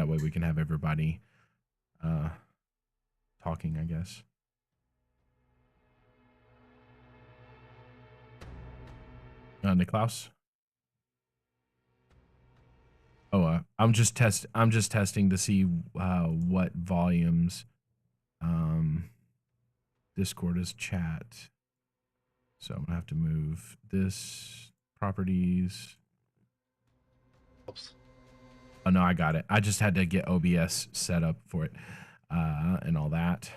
That way we can have everybody talking, I guess. Niklaus? Oh, I'm just testing to see what volumes Discord is chat. So I'm gonna have to move this properties. Oops. Oh no, I got it. I just had to get OBS set up for it and all that.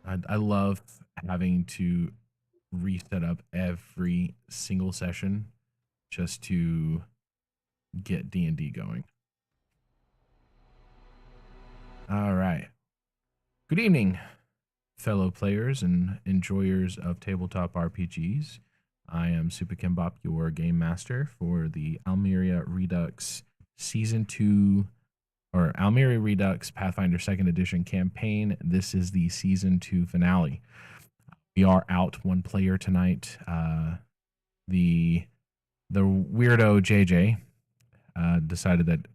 I love having to reset up every single session just to get D&D going. All right. Good evening, fellow players and enjoyers of tabletop RPGs. I am Super Kimbop, your game master for the Almeria Redux Season 2, or Almeria Redux Pathfinder 2nd Edition campaign. This is the Season 2 finale. We are out one player tonight. The weirdo JJ decided that,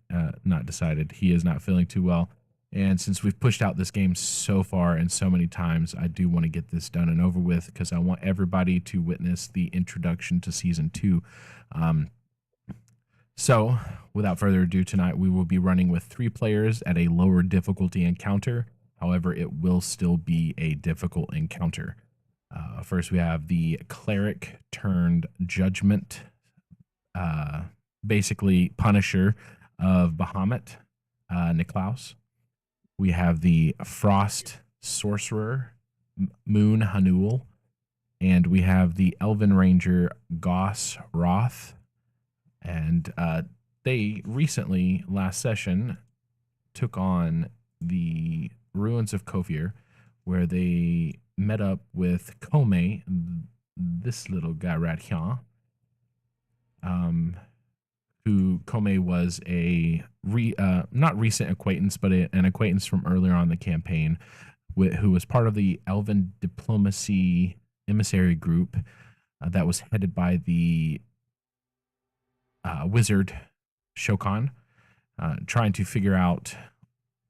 not decided, he is not feeling too well. And since we've pushed out this game so far and so many times, I do want to get this done and over with because I want everybody to witness the introduction to Season 2. So, without further ado, tonight we will be running with 3 players at a lower difficulty encounter. However, it will still be a difficult encounter. First, we have the Cleric turned Judgment, basically Punisher of Bahamut, Niklaus. We have the Frost Sorcerer, Moon Hanul. And we have the Elven Ranger, Goss Roth. And they recently, last session, took on the ruins of Coffir, where they met up with Kome, this little guy right here, who Kome was a not recent acquaintance, but an acquaintance from earlier on in the campaign, who was part of the Elven Diplomacy Emissary Group that was headed by the wizard Shokan, trying to figure out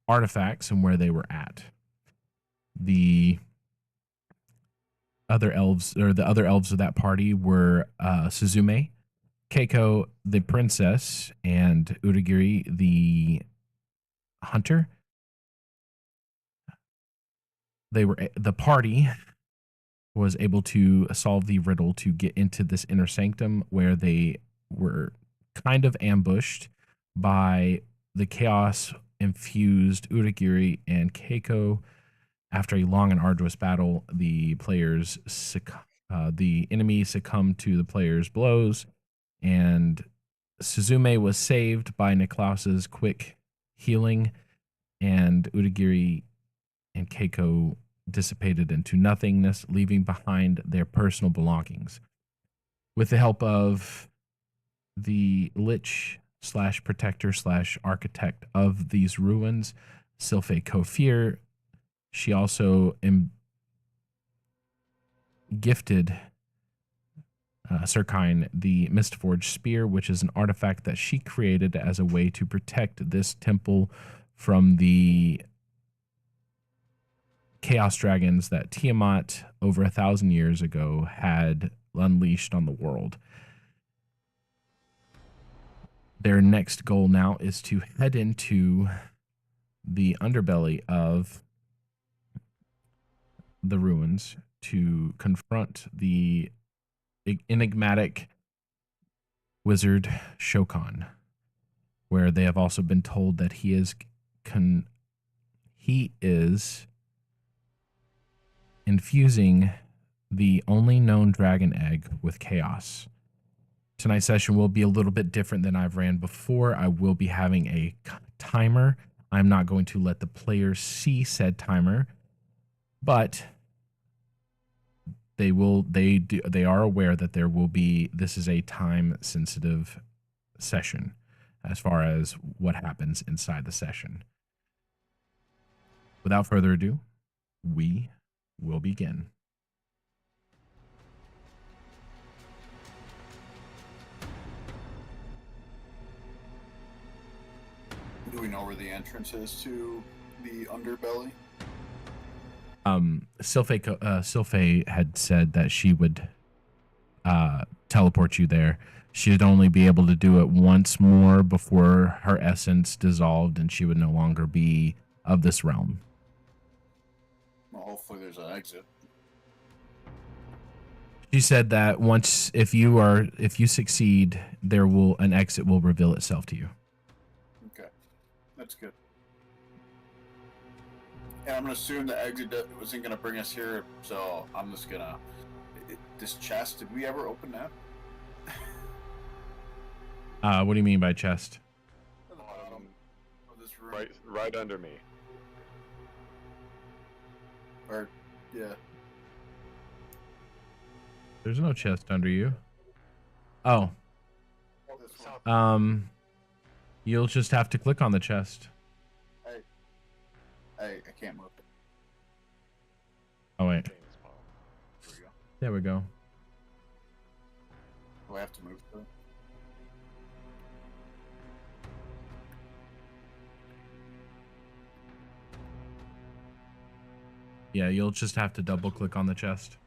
artifacts and where they were at. The other elves, or the other elves of that party, were Suzume, Keiko the princess, and Uragiri the hunter. The party was able to solve the riddle to get into this inner sanctum, where they were kind of ambushed by the chaos infused Uragiri and Keiko. After a long and arduous battle, the enemy succumbed to the players' blows, and Suzume was saved by Niklaus's quick healing, and Uragiri and Keiko dissipated into nothingness, leaving behind their personal belongings. With the help of the Lich / protector / architect of these ruins, Sylfae Coffir, she also gifted Sirkine the Mistforged Spear, which is an artifact that she created as a way to protect this temple from the chaos dragons that Tiamat over 1,000 years ago had unleashed on the world. Their next goal now is to head into the underbelly of the ruins to confront the enigmatic wizard Shokan, where they have also been told that he is infusing the only known dragon egg with chaos. Tonight's session will be a little bit different than I've ran before. I will be having a timer. I'm not going to let the players see said timer, but they are aware that this is a time sensitive session as far as what happens inside the session. Without further ado, we will begin. Do we know where the entrance is to the underbelly? Sylfae had said that she would teleport you there. She'd only be able to do it once more before her essence dissolved and she would no longer be of this realm. Well, hopefully there's an exit. She said that once, if you succeed, an exit will reveal itself to you. Okay, that's good. And I'm gonna assume the exit wasn't gonna bring us here, so I'm just gonna. This chest, did we ever open that? What do you mean by chest? At the bottom of this room. Right under me. Or, yeah. There's no chest under you. Oh. This one. You'll just have to click on the chest. I can't move it. Oh wait. There we go. There we go. Do I have to move it? Yeah, you'll just have to double click on the chest.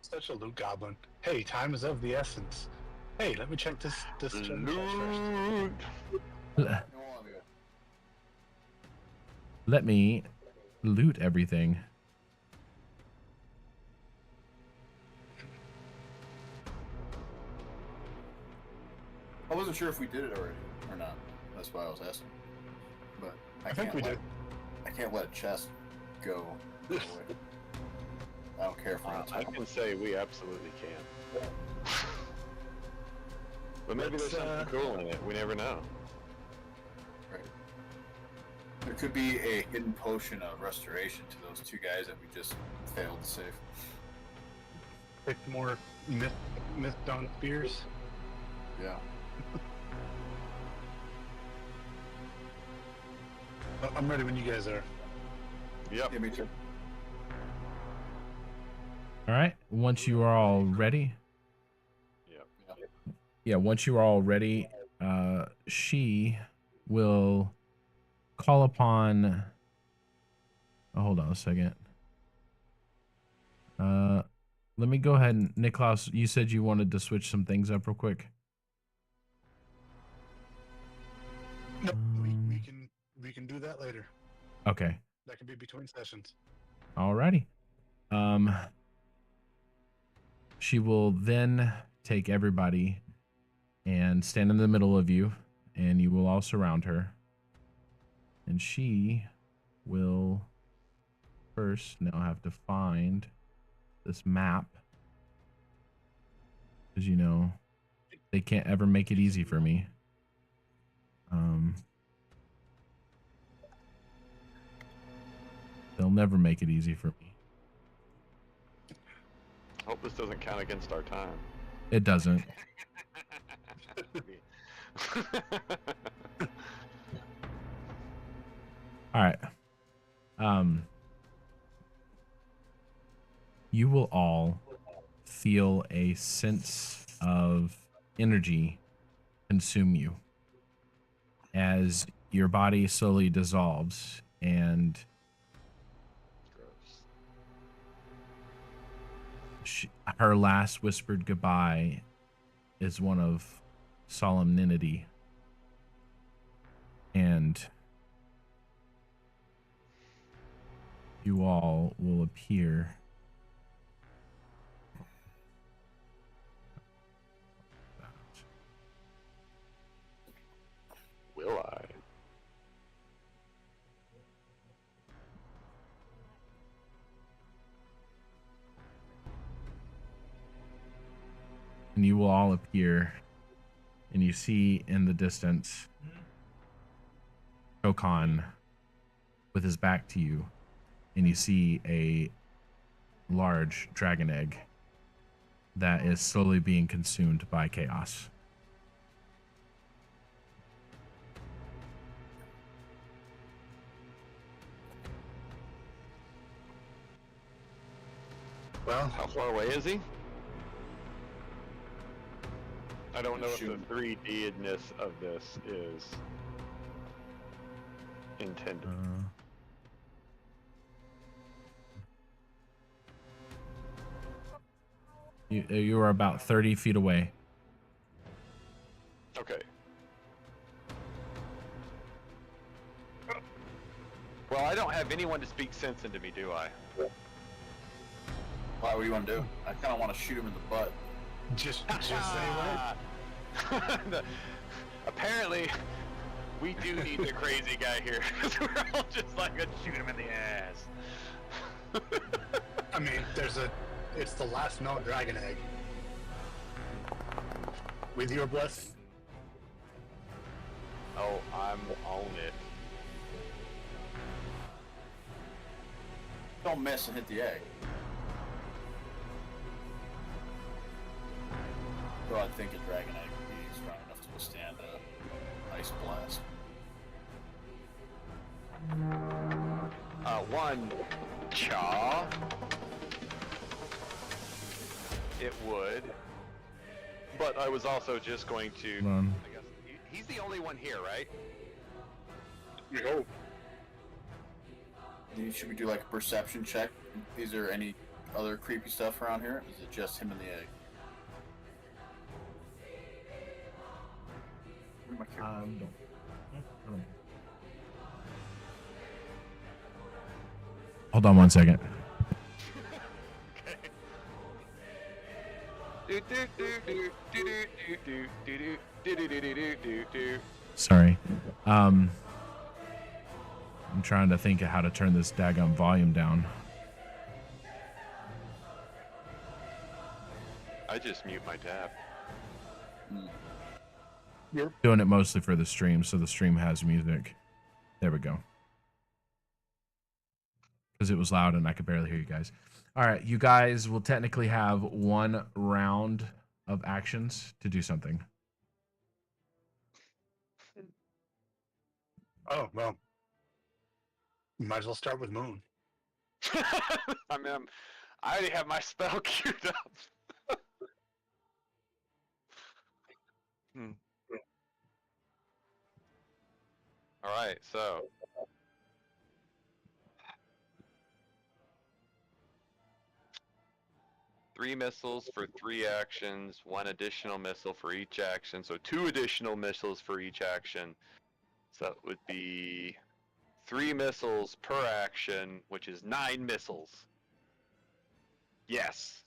Such a loot goblin. Hey, time is of the essence. Hey, let me check this chest first. Let me loot everything. I wasn't sure if we did it already or not. That's why I was asking. But I think we did. I can't let chest go away. I don't care for it. I can say we absolutely can. But maybe there's something cool in it. We never know. Right. There could be a hidden potion of restoration to those two guys that we just failed to save. Pick more Mistforged Spears. Yeah. I'm ready when you guys are. Yep. Yeah, me too. All right. Once you are all ready. Yep. Yeah, once you are all ready, she will call upon. Oh, hold on a second. Let me go ahead and Niklaus, you said you wanted to switch some things up real quick. No, we can do that later. Okay. That can be between sessions. Alrighty. She will then take everybody and stand in the middle of you, and you will all surround her. And she will first now have to find this map, because you know they can't ever make it easy for me. They'll never make it easy for me. Hope this doesn't count against our time. It doesn't. All right. You will all feel a sense of energy consume you as your body slowly dissolves, and her last whispered goodbye is one of solemnity, and you all will appear Will I? and you will all appear, and you see in the distance Shokan with his back to you, and you see a large dragon egg that is slowly being consumed by chaos. Well, How far away is he? I don't know if the Shoot. 3D-ness of this is intended. You are about 30 feet away. Okay. Well, I don't have anyone to speak sense into me, do I? Why? What do you want to do? I kind of want to shoot him in the butt. Just say what? Apparently, we do need the crazy guy here. We're all just like, let's shoot him in the ass. I mean, it's the last known dragon egg. With your blessing. Oh, I'm on it. Don't miss and hit the egg. Though I think a dragon egg would be strong enough to withstand a ice blast. One chaw. It would. But I was also just going to. I guess he's the only one here, right? We hope. Should we do like a perception check? Is there any other creepy stuff around here? Is it just him and the egg? Hold on one second. Sorry. I'm trying to think of how to turn this daggum volume down. I just mute my tab. Doing it mostly for the stream, so the stream has music. There we go. Because it was loud and I could barely hear you guys. All right, you guys will technically have 1 round of actions to do something. Oh, well. Might as well start with Moon. I mean, I already have my spell queued up. All right, so 3 missiles for 3 actions, 1 additional missile for each action, so 2 additional missiles for each action. So that would be 3 missiles per action, which is 9 missiles. Yes.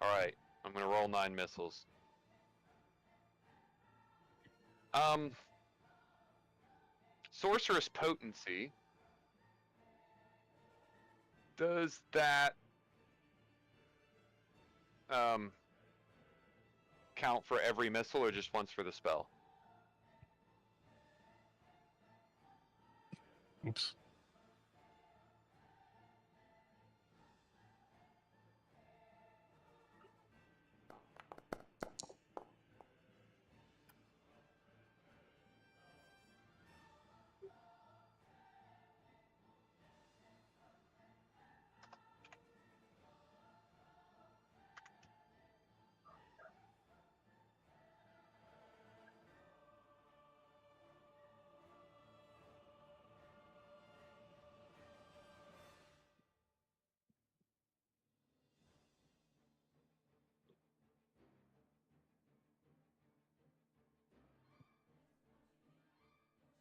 Alright, I'm gonna roll 9 missiles. Sorcerous Potency. Does that count for every missile or just once for the spell? Oops.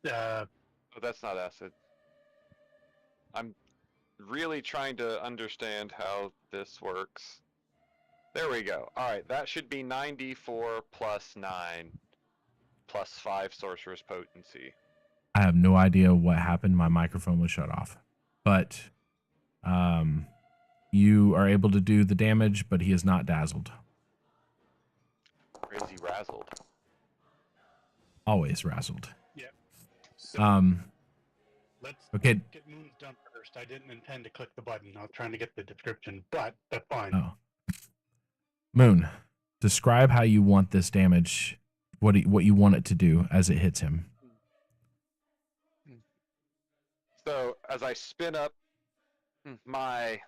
Oh, that's not acid. I'm really trying to understand how this works. There we go. Alright, that should be 9d4 plus 9 plus 5 Sorcerer's Potency. I have no idea what happened. My microphone was shut off. But you are able to do the damage, but he is not dazzled. Or is he razzled? Always razzled. Yeah. So, let's okay. get Moon's done first. I didn't intend to click the button. I was trying to get the description, but that's fine. Oh. Moon, describe how you want this damage, what you want it to do as it hits him. So, as I spin up my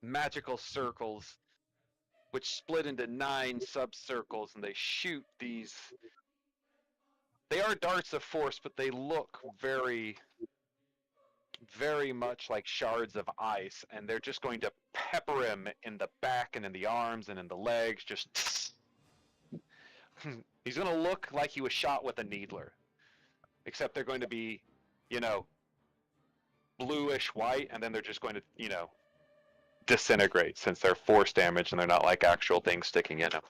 magical circles, which split into 9 sub-circles, and they shoot these They are darts of force, but they look very, very much like shards of ice, and they're just going to pepper him in the back and in the arms and in the legs. Just he's going to look like he was shot with a needler, except they're going to be, bluish white, and then they're just going to, disintegrate since they're force damage and they're not like actual things sticking in them.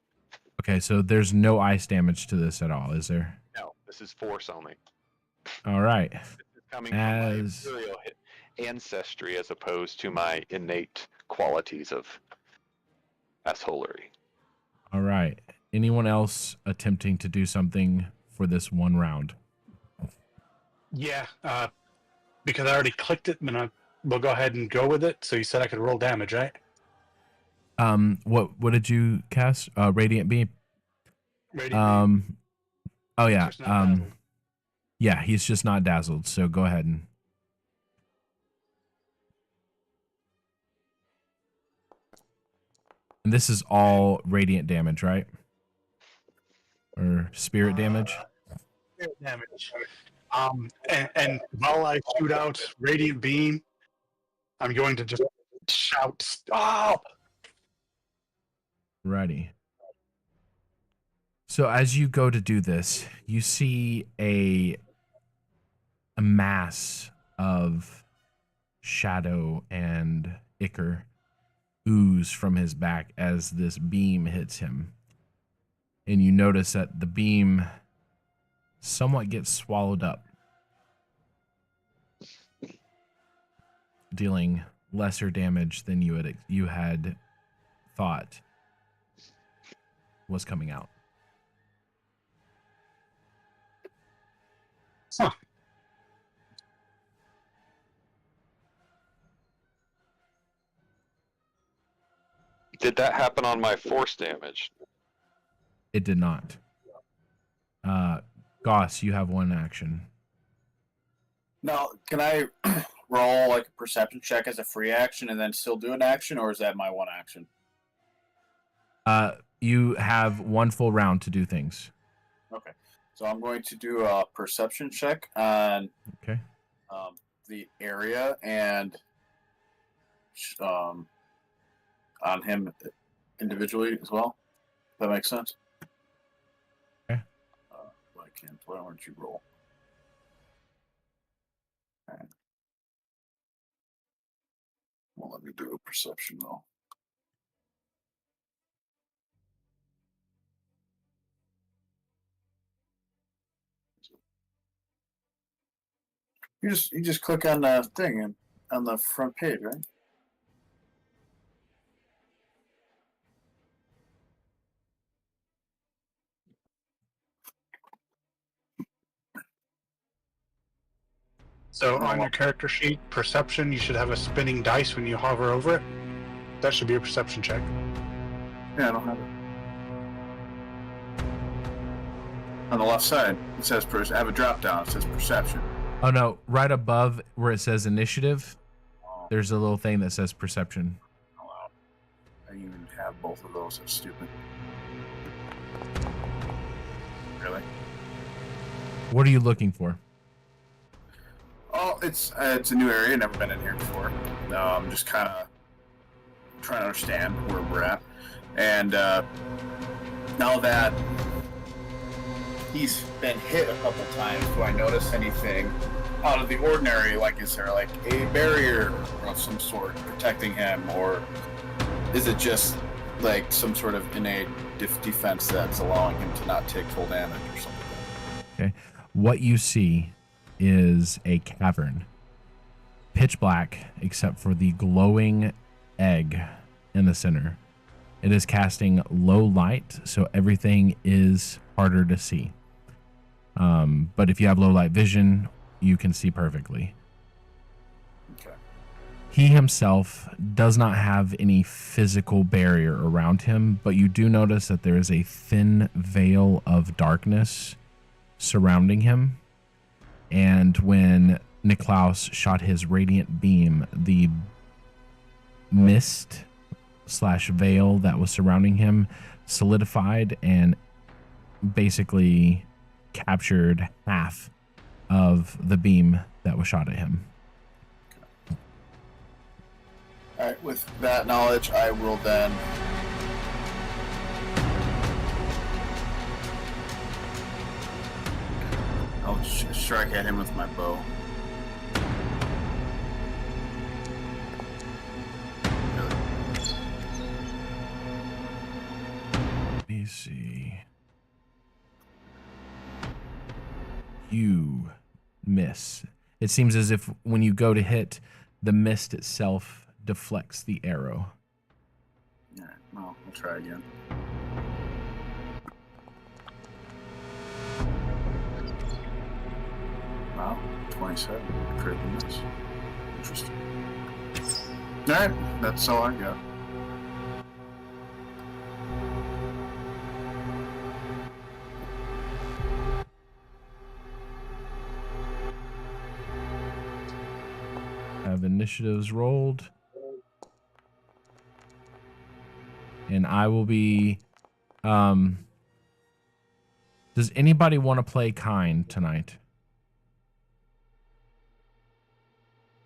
Okay, so there's no ice damage to this at all, is there? No, this is force only. All right. This is coming from my imperial ancestry as opposed to my innate qualities of assholery. All right. Anyone else attempting to do something for this one round? Yeah, because I already clicked it, and we'll go ahead and go with it. So you said I could roll damage, right? What did you cast? Radiant Beam. Radiant Beam. Oh yeah. Just not dazzled. Yeah, he's just not dazzled. So go ahead and. And this is all radiant damage, right? Or spirit damage? Spirit damage. And while I shoot out Radiant Beam, I'm going to just shout, "Stop!" Righty. So as you go to do this, you see a mass of shadow and ichor ooze from his back as this beam hits him. And you notice that the beam somewhat gets swallowed up, dealing lesser damage than you had thought was coming out. Huh. Did that happen on my force damage? It did not. Goss, you have one action. Now, can I roll like a perception check as a free action and then still do an action, or is that my one action? You have one full round to do things. Okay, so I'm going to do a perception check on Okay. The area and on him individually as well. That makes sense. Okay. I can't. Why don't you roll? Okay. Well, let me do a perception though. You just click on the thing and on the front page, right? So on your character sheet, perception, you should have a spinning dice when you hover over it. That should be a perception check. Yeah, I don't have it. On the left side, it says I have a drop down. It says perception. Oh no, right above where it says initiative, there's a little thing that says perception. Oh, wow. I didn't even have both of those. That's stupid. Really? What are you looking for? Oh, it's a new area. Never been in here before. I'm just kind of trying to understand where we're at. And now that he's been hit a couple times, do I notice anything out of the ordinary? Like, is there like a barrier of some sort protecting him, or is it just like some sort of innate defense that's allowing him to not take full damage or something? Okay. What you see is a cavern, pitch black except for the glowing egg in the center. It is casting low light, so everything is harder to see. But if you have low light vision, you can see perfectly. Okay. He himself does not have any physical barrier around him, but you do notice that there is a thin veil of darkness surrounding him. And when Niklaus shot his radiant beam, the mist / veil that was surrounding him solidified and basically captured half of the beam that was shot at him. All right, with that knowledge, I will then I'll strike at him with my bow. Let me see. You miss. It seems as if when you go to hit, the mist itself deflects the arrow. All right, well, I'll try again. Wow, 27. Critical miss. Interesting. All right, that's all I got. Have initiatives rolled. And I will be... does anybody want to play kind tonight?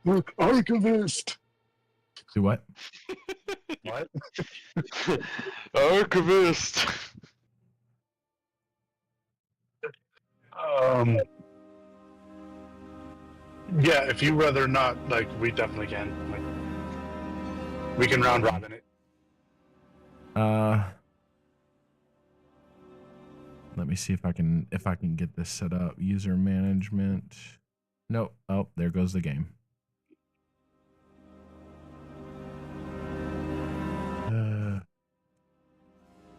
Look, Archivist! Do what? What? Archivist. Yeah, if you rather not, like, we definitely can. Like, we can round robin it. Let me see if I can get this set up. User management. Nope. Oh, there goes the game.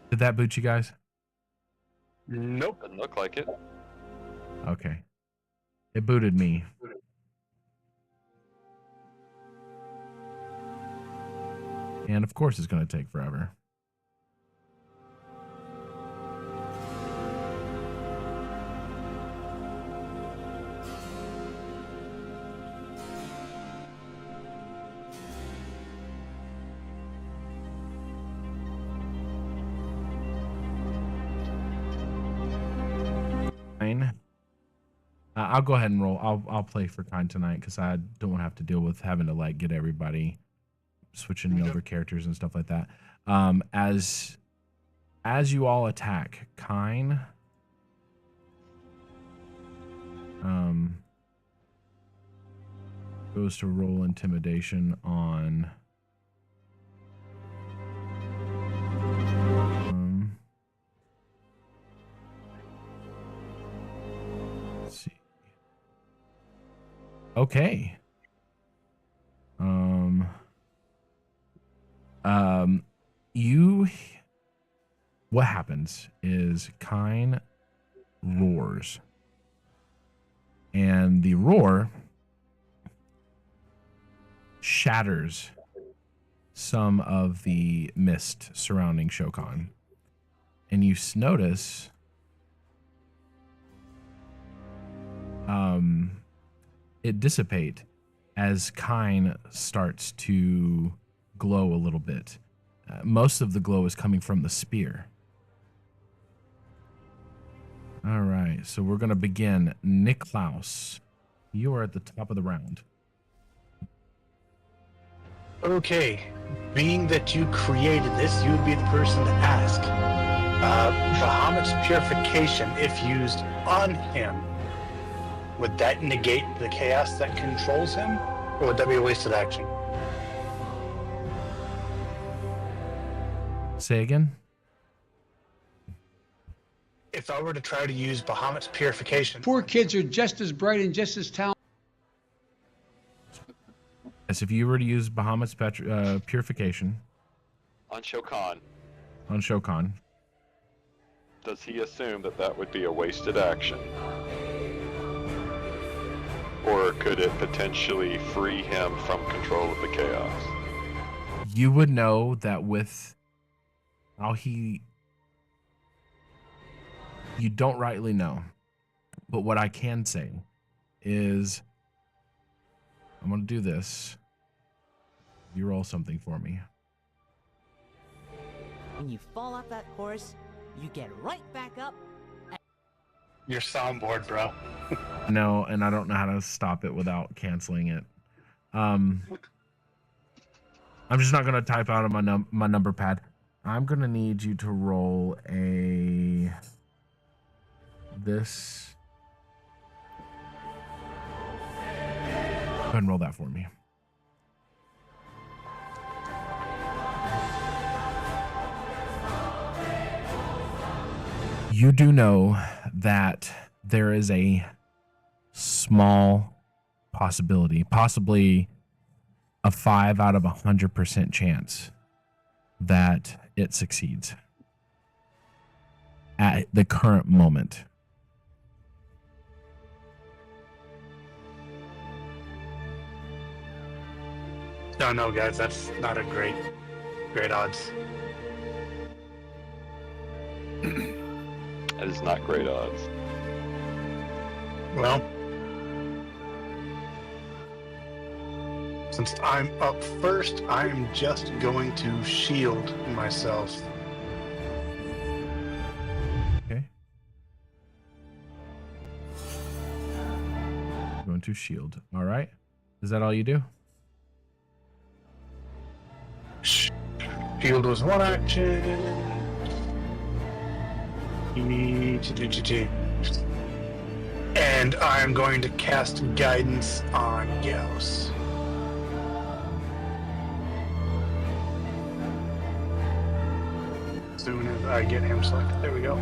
Did that boot you guys? Nope. Doesn't look like it. Okay. It booted me. And of course it's going to take forever. I'll go ahead and roll. I'll play for kind tonight because I don't want to have to deal with having to like get everybody switching over characters and stuff like that. As you all attack, Kine goes to roll intimidation on let's see. Okay. What happens is Kine roars. And the roar shatters some of the mist surrounding Shokan. And you notice it dissipate as Kine starts to glow a little bit. Most of the glow is coming from the spear. All right, so we're going to begin. Niklaus, you are at the top of the round. Okay, being that you created this, you would be the person to ask. Bahamut's purification, if used on him, would that negate the chaos that controls him? Or would that be a wasted action? Say again? If I were to try to use Bahamut's purification... Poor kids are just as bright and just as talented. Yes, if you were to use Bahamut's purification On Shokan, on Shokan, does he assume that that would be a wasted action? Or could it potentially free him from control of the chaos? you would know that with how you don't rightly know. But what I can say is I'm going to do this. You roll something for me. When you fall off that horse, you get right back up. Your soundboard, bro. No, and I don't know how to stop it without canceling it. I'm just not gonna type out on my number pad. I'm gonna need you to roll this. Go ahead and roll that for me. You do know that there is a small possibility, possibly a 5 out of 100% chance that it succeeds at the current moment. No, guys, that's not a great odds. That is not great odds. Well, since I'm up first, I'm just going to shield myself. Okay. Going to shield. All right. Is that all you do? Shield was one action. And I'm going to cast guidance on Gauss. As soon as I get him selected. There we go.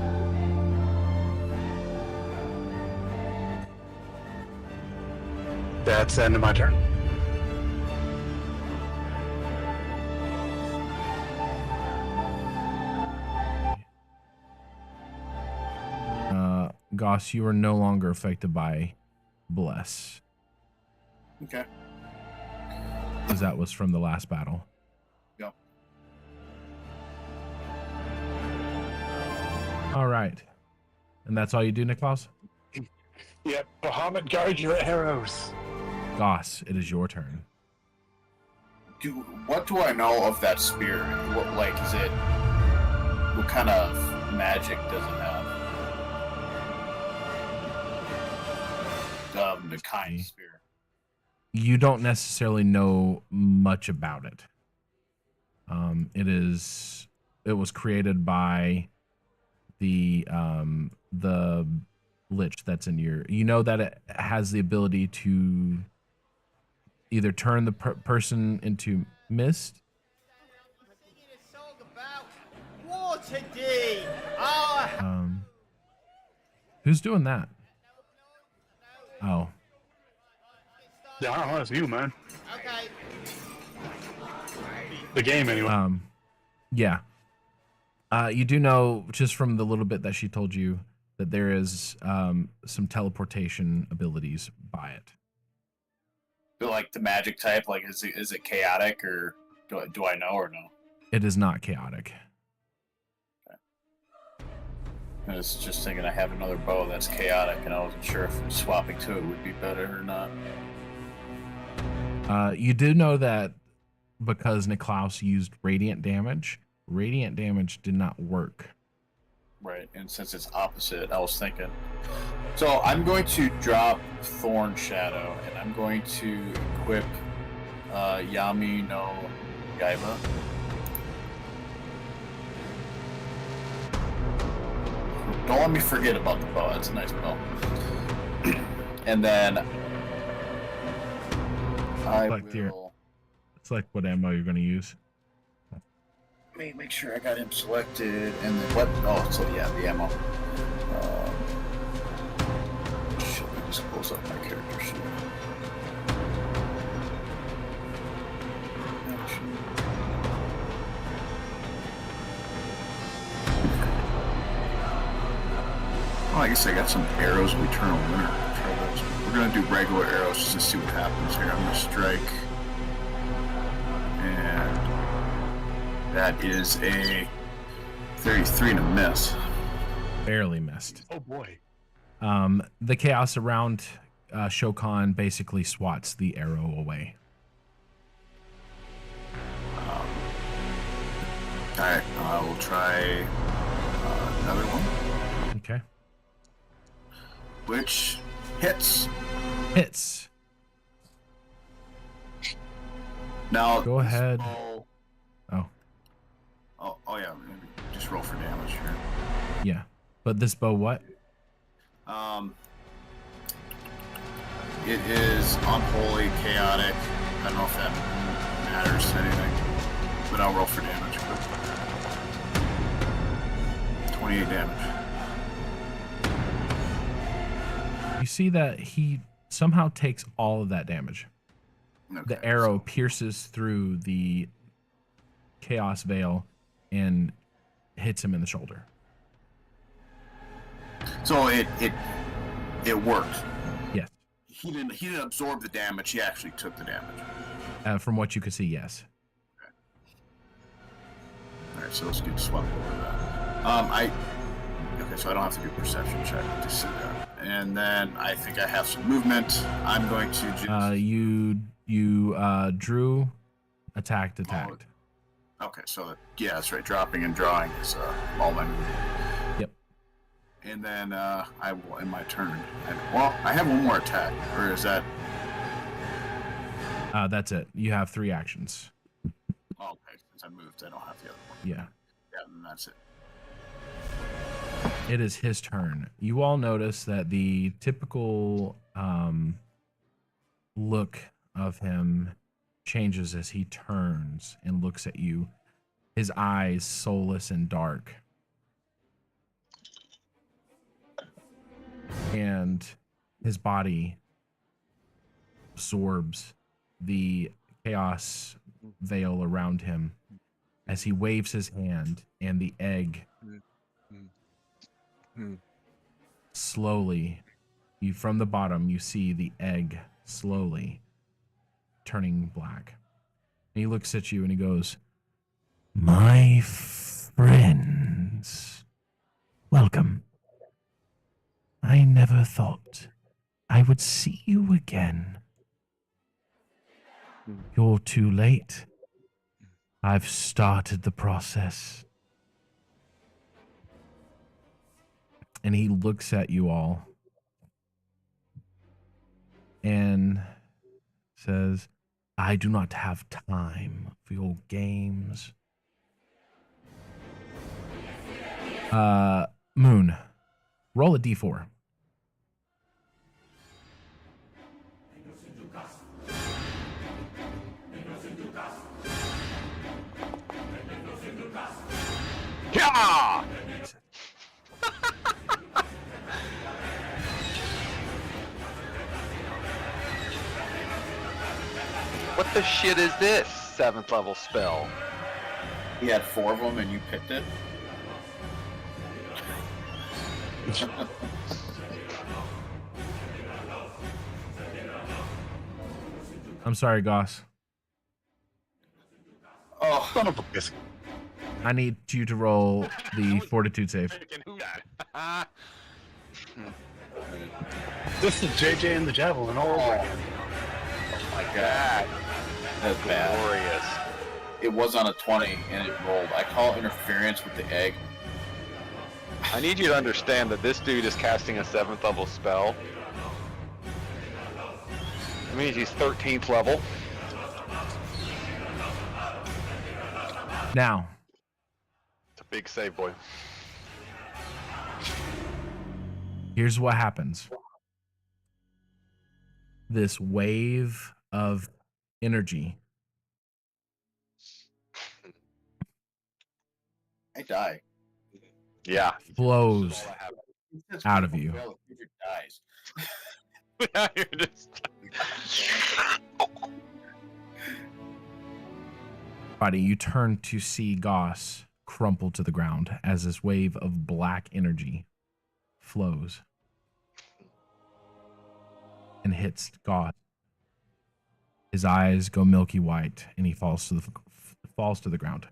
That's the end of my turn. Goss, you are no longer affected by Bless, Okay. because that was from the last battle. Yep. All right. And that's all you do, Niklaus? Yep, Bahamut, guard your arrows. Goss, it is your turn. What do I know of that spear? What, like, is it... What kind of magic does it have? The kind spear. You don't necessarily know much about it. It was created by the lich that's in your. You know that it has the ability to either turn the person into mist. Who's doing that? Oh. Yeah, I don't know, it's you, man. Okay. The game, anyway. Yeah. You do know, just from the little bit that she told you, that there is some teleportation abilities by it. But like the magic type, like is it chaotic, or do I know or no? It is not chaotic. I was just thinking I have another bow that's chaotic, and I wasn't sure if swapping to it would be better or not. You do know that because Niklaus used radiant damage did not work. Right, and since it's opposite, I was thinking. So I'm going to drop Thorn Shadow, and I'm going to equip Yami no Gaiba. Don't let me forget about the bow. That's a nice bow. And then I will... It's like what ammo you're going to use. Let me make sure I got him selected. And then what? Oh, so yeah, the ammo. Shit, let me just close up my character sheet. Oh, I guess I got some arrows of Eternal Winter. We're going to do regular arrows just to see what happens here. I'm going to strike. And that is a 33 and a miss. Barely missed. Oh boy. The chaos around Shokan basically swats the arrow away. Alright, I will try another one. Okay. which hits. Hits. Now Go ahead. Oh, yeah. Maybe just roll for damage here. Yeah. But this bow what? It is unholy, chaotic. I don't know if that matters to anything, but I'll roll for damage. 28 damage. You see that he somehow takes all of that damage. Okay, The arrow pierces through the chaos veil and hits him in the shoulder. So it worked. Yes. He didn't absorb the damage. He actually took the damage. From what you could see, yes. All right, so let's get swept over that. Okay, so I don't have to do a perception check to see that. And then I think I have some movement. I'm going to just... You drew, attacked. Okay, so yeah, that's right. Dropping and drawing is all my movement. Yep. And then I will end my turn. I have one more attack, or is that? That's it. You have 3 actions. Oh, okay, since I moved, I don't have the other one. Yeah. Yeah, then that's it. It is his turn. You all notice that the typical look of him changes as he turns and looks at you. His eyes soulless and dark. And his body absorbs the chaos veil around him as he waves his hand, and the egg slowly, from the bottom, you see the egg slowly turning black. And he looks at you and he goes, "My friends, welcome. I never thought I would see you again. You're too late. I've started the process." And he looks at you all and says, "I do not have time for your games." Moon, roll a d4. Yeah! What the shit is this 7th level spell? He had 4 of them, and you picked it. I'm sorry, Goss. Oh, Son of a biscuit. I need you to roll the fortitude save. This is JJ and the Javelin all over again. my God. That's bad. Glorious. It was on a 20, and it rolled. I call interference with the egg. I need you to understand that this dude is casting a 7th level spell. That means he's 13th level. Now, It's a big save, boy. here's what happens. This wave of energy I die. Yeah. flows That's out of critical you. fail, the creature dies. You're just... Buddy, you turn to see Goss crumple to the ground as this wave of black energy flows and hits Goss. His eyes go milky white, and he falls to the ground.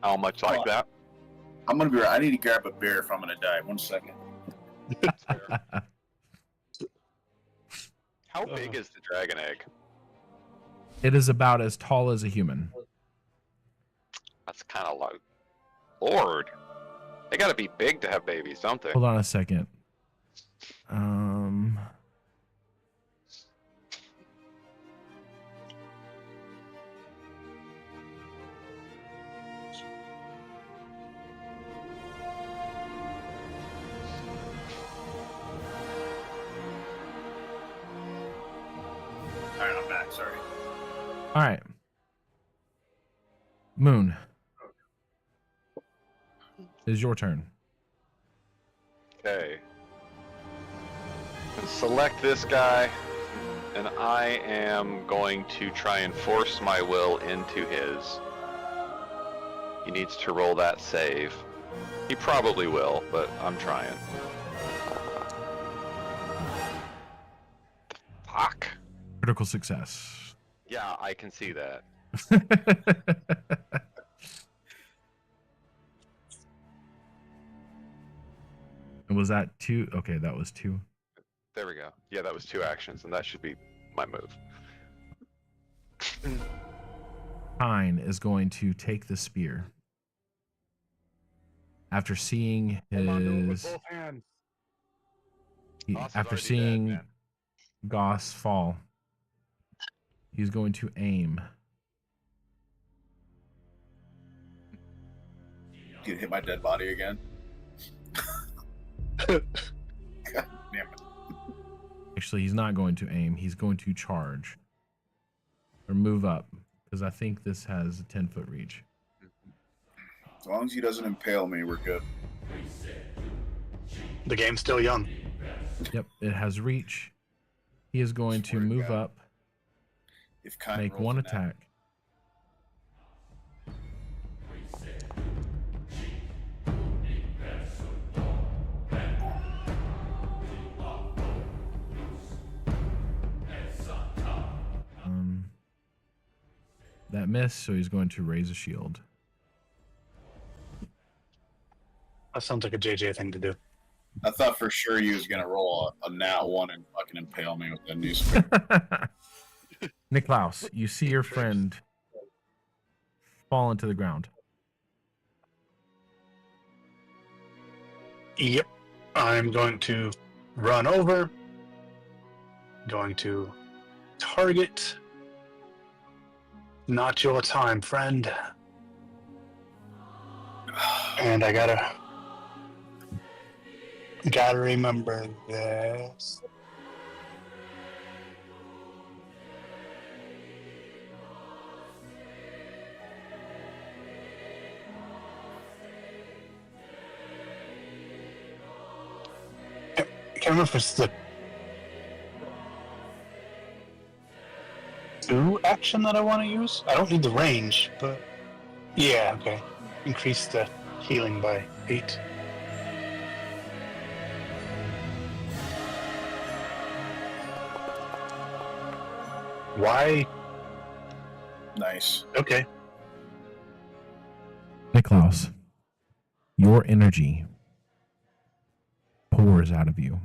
How much like that? I'm gonna be right. I need to grab a beer if I'm gonna die. 1 second. How big is the dragon egg? It is about as tall as a human. That's kind of low. Lord, they gotta be big to have babies, don't they? Hold on a second. All right, I'm back. Sorry. All right. Moon. It is your turn. Okay. Select this guy, and I am going to try and force my will into his. He needs to roll that save. He probably will, but I'm trying. Fuck. Critical success. Yeah, I can see that. And was that 2? Okay, that was 2. There we go. Yeah, that was 2 actions, and that should be my move. Pine is going to take the spear. After seeing his... After seeing Goss fall, he's going to aim. You hit my dead body again. God damn it. Actually, he's not going to aim. He's going to charge. Or move up. Because I think this has a 10-foot reach. As long as he doesn't impale me, we're good. The game's still young. Yep, it has reach. He is going to move up. If kind Make one attack. That missed, so he's going to raise a shield. That sounds like a JJ thing to do. I thought for sure you was gonna roll a nat 1 and fucking impale me with that new spear. Niklaus, you see your friend fall into the ground. Yep. I'm going to run over. Going to target. Not your time, friend. And I gotta remember this. I can't remember if it's the 2 action that I want to use. I don't need the range, but yeah, okay. Increase the healing by 8. Why? Nice. Okay. Niklaus, your energy pours out of you,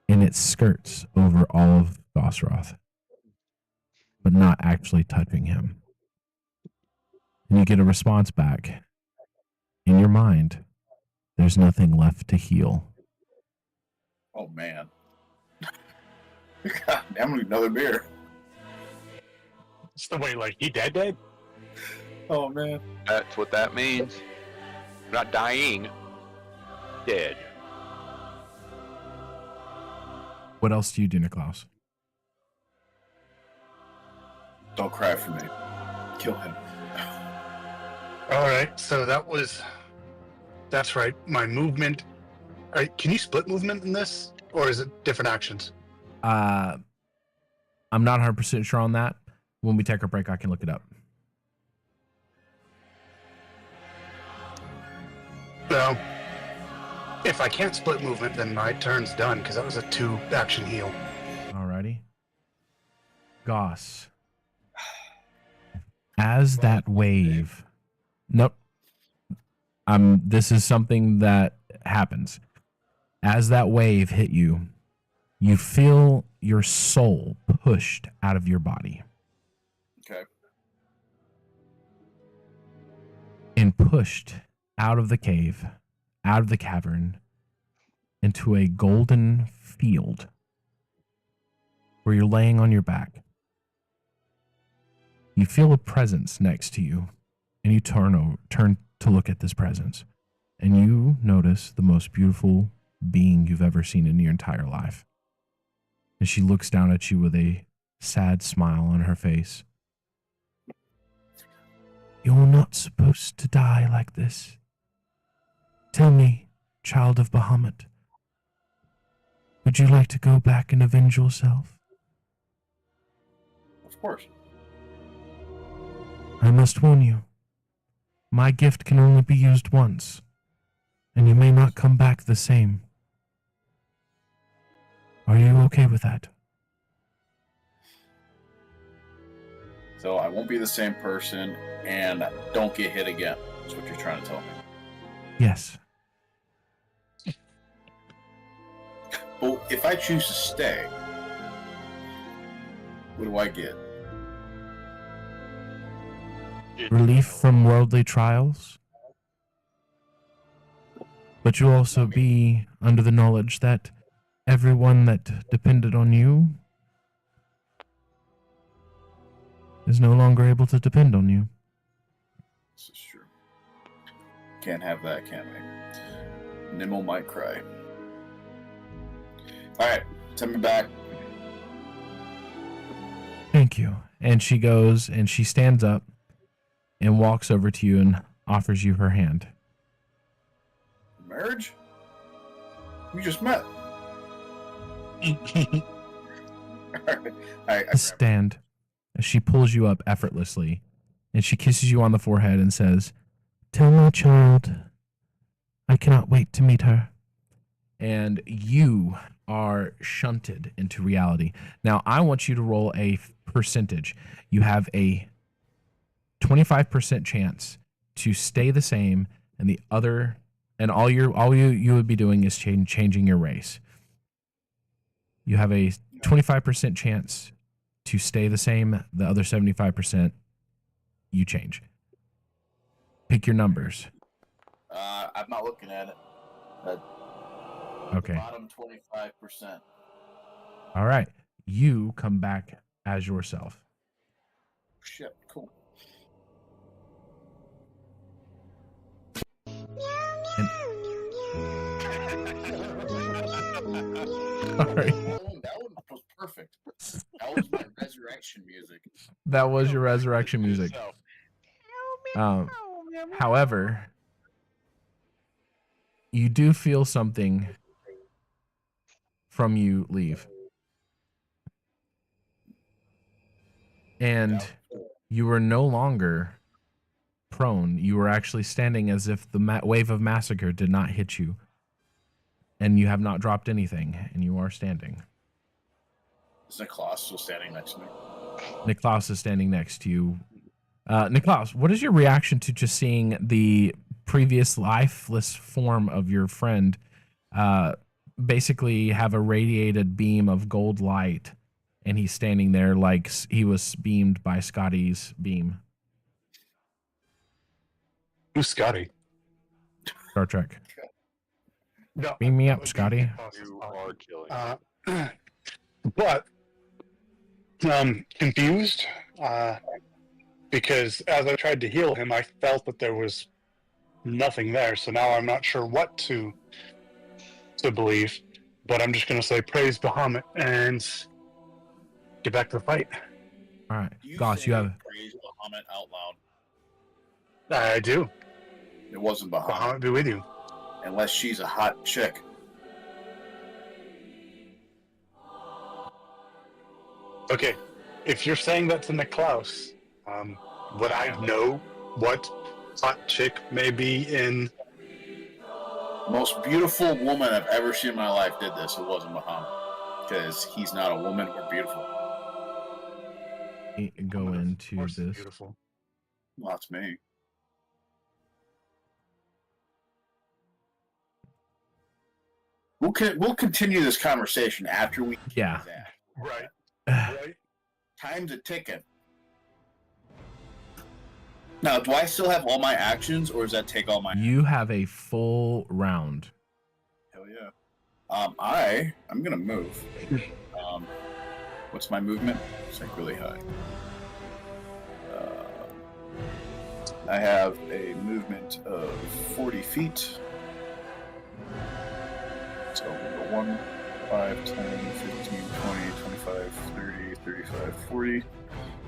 and it skirts over all of Gosroth, but not actually touching him. And you get a response back. In your mind, there's nothing left to heal. Oh man. God damn, I need another beer. It's the way, like, he dead? Oh man. That's what that means. Not dying. Dead. What else do you do, Niklaus? Don't cry for me. Kill him. Alright, so that's right. My movement. Alright, can you split movement in this? Or is it different actions? I'm not 100% sure on that. When we take a break, I can look it up. So, if I can't split movement, then my turn's done, because that was a 2-action heal. Alrighty. Goss. As that wave... Nope. This is something that happens. As that wave hit you, you feel your soul pushed out of your body Okay. and pushed out of the cave, out of the cavern, into a golden field where you're laying on your back. You feel a presence next to you, and you turn to look at this presence, and you notice the most beautiful being you've ever seen in your entire life. And she looks down at you with a sad smile on her face. You're not supposed to die like this. Tell me, child of Bahamut, would you like to go back and avenge yourself? Of course. I must warn you, my gift can only be used once, and you may not come back the same. Are you okay with that? So I won't be the same person, and don't get hit again. That's what you're trying to tell me. Yes. Well, if I choose to stay, what do I get? Relief from worldly trials, but you'll also be under the knowledge that everyone that depended on you is no longer able to depend on you. This is true. Can't have that, can we? Nimble might cry. Alright, send me back. Thank you. And she goes and she stands up and walks over to you and offers you her hand. Marriage? We just met. Alright, Stand. She pulls you up effortlessly and she kisses you on the forehead and says, "Tell my child, I cannot wait to meet her." And you are shunted into reality. Now, I want you to roll a percentage. You have a 25% chance to stay the same, and the other, and all you would be doing is changing your race. You have a 25% chance to stay the same. The other 75%, you change. Pick your numbers. I'm not looking at it. Okay. Bottom 25%. All right. You come back as yourself. Shit, cool. Sorry. That one was perfect. That was my resurrection music. That was your resurrection music. However, you do feel something from you leave. And you were no longer prone. You were actually standing as if the wave of massacre did not hit you. And you have not dropped anything, and you are standing. Is Niklaus still standing next to me? Niklaus is standing next to you. Niklaus, what is your reaction to just seeing the previous lifeless form of your friend basically have a radiated beam of gold light, and he's standing there like he was beamed by Scotty's beam? Who's Scotty? Star Trek. No, Beam me that up, would be Scotty. impossible. You are killing. But confused because as I tried to heal him, I felt that there was nothing there. So now I'm not sure what to believe. But I'm just going to say praise Bahamut and get back to the fight. All right, Goss, you have. Praise Bahamut out loud. I do. It wasn't Bahamut. Bahamut be with you. Unless she's a hot chick. Okay, if you're saying that to Niklaus, would I know what hot chick may be in? Most beautiful woman I've ever seen in my life did this. It wasn't Bahamut. Because he's not a woman. We're beautiful. Go into this. Beautiful. Well, that's me. We'll continue this conversation after we kick Yeah. his ass. Right. Right. Time's a ticking. Now, do I still have all my actions, or does that take all my? You have a full round. Hell yeah. I'm gonna move. What's my movement? It's like really high. I have a movement of 40 feet. So we'll go 1, 5, 10, 15, 20, 25, 30, 35, 40.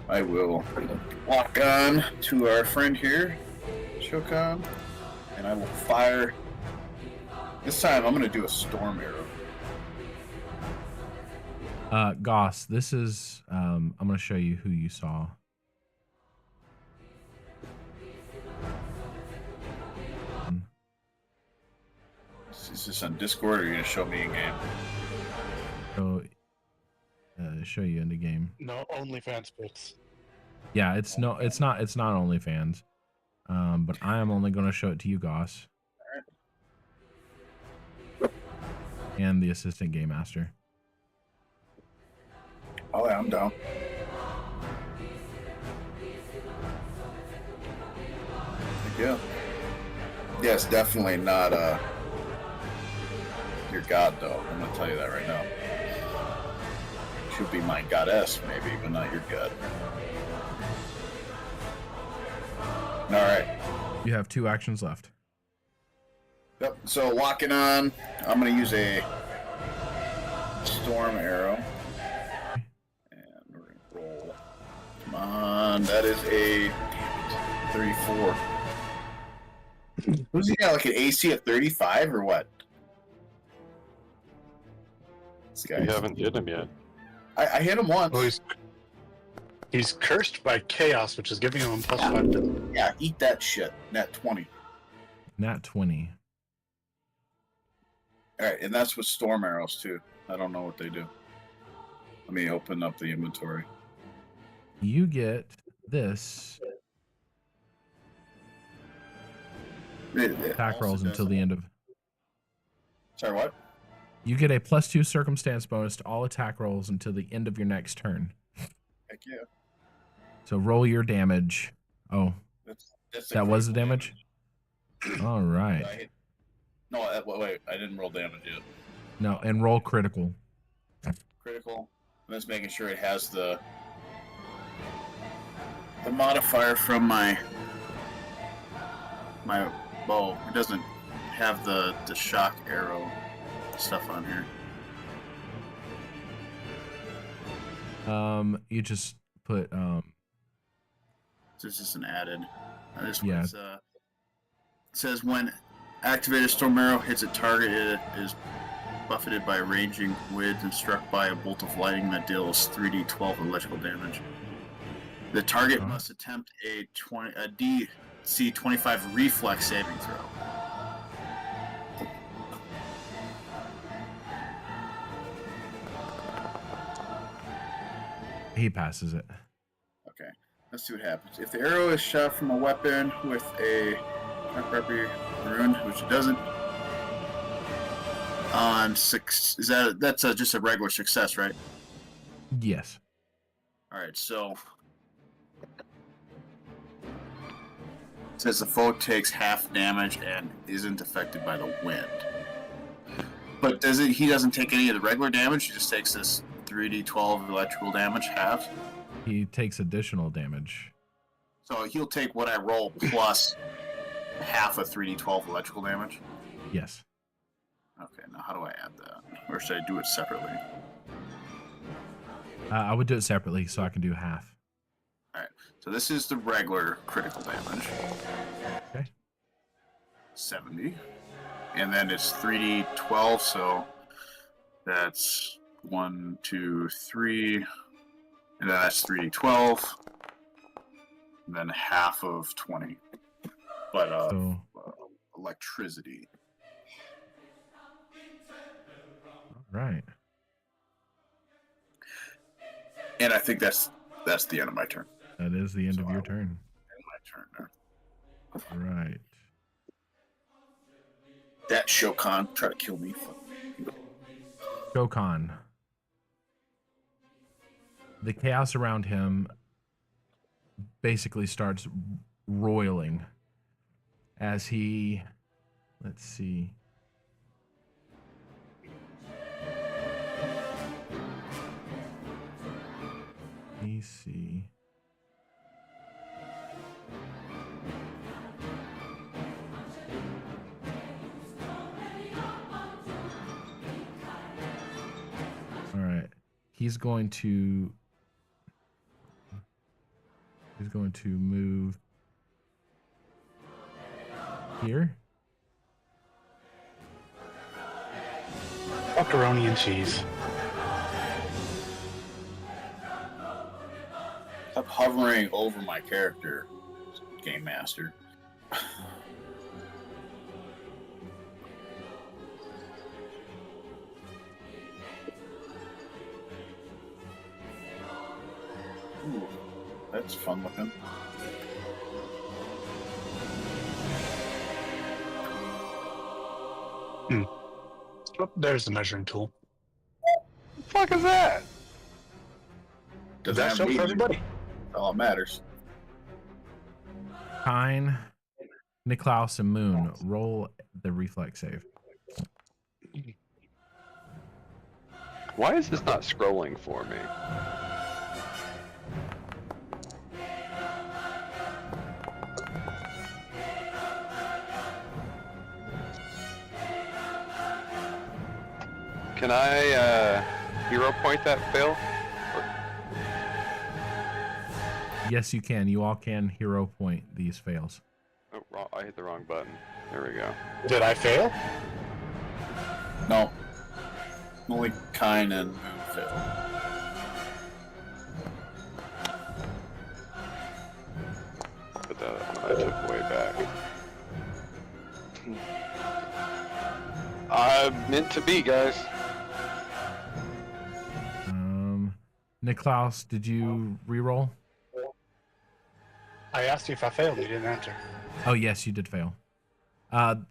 I will walk on to our friend here, Shokan, and I will fire. This time I'm going to do a storm arrow. Goss, this is I'm going to show you who you saw. Is this on Discord, or are you going to show me in game? So show you in the game. No OnlyFans bits. Yeah, it's not OnlyFans. But I am only going to show it to you, Goss. And the assistant game master. Oh yeah, I'm down. Yeah. Yeah, it's definitely not your god, though. I'm gonna tell you that right now. Should be my goddess, maybe, but not your god. All right. You have 2 actions left. Yep. So locking on, I'm gonna use a storm arrow, and we're gonna roll. Come on, that is a 34. Who's he got? Like an AC of 35 or what? This guy. You haven't hit him yet. I hit him once. Oh, he's cursed by chaos, which is giving him +5 to. Yeah, eat that shit. Nat 20. Nat 20. All right, and that's with storm arrows too. I don't know what they do. Let me open up the inventory. You get this attack rolls until the end of. Sorry, what? You get a +2 circumstance bonus to all attack rolls until the end of your next turn. Heck yeah. So roll your damage. Oh, That's that was the damage? All right. No, wait, I didn't roll damage yet. No, and roll critical. Critical. I'm just making sure it has the modifier from my bow. It doesn't have the shock arrow stuff on here. You just put This is an added. This Yeah. one's, it says when activated storm arrow hits a target, it is buffeted by a ranging wind and struck by a bolt of lightning that deals 3d12 electrical damage. The target must attempt a DC 25 reflex saving throw. he passes it. Okay, let's see what happens. If the arrow is shot from a weapon with a rune, which it doesn't, on 6, that's just a regular success, right? Yes. All right, so it says the foe takes half damage and isn't affected by the wind. But he doesn't take any of the regular damage. He just takes this 3d12 electrical damage, half. He takes additional damage. So he'll take what I roll plus half of 3d12 electrical damage. Yes. Okay, now how do I add that? Or should I do it separately? I would do it separately so I can do half. Alright, so this is the regular critical damage. Okay. 70. And then it's 3d12, so that's 1, 2, 3. And then that's 3d12. And then half of 20. But electricity. All right. And I think that's the end of my turn. That is the end of your turn. End of my turn there. All right. That Shokan try to kill me. Fuck you. Shokan. The chaos around him basically starts roiling as he, let's see. Let me see. All right. He's going to move here. Macaroni and cheese. Stop hovering over my character, Game Master. Ooh, that's fun looking. Oh, there's the measuring tool. What the fuck is that? Does That show for everybody? That's all that matters. Pine, Niklaus, and Moon, roll the reflex save. Why is this not scrolling for me? Can I hero point that fail? Yes, you can. You all can hero point these fails. Oh, wrong, I hit the wrong button. There we go. Did I fail? No. Only Kine and Moon failed. Put that I took way back. I'm meant to be, guys. Niklaus, did you reroll? I asked you if I failed. You didn't answer. Oh, yes, you did fail.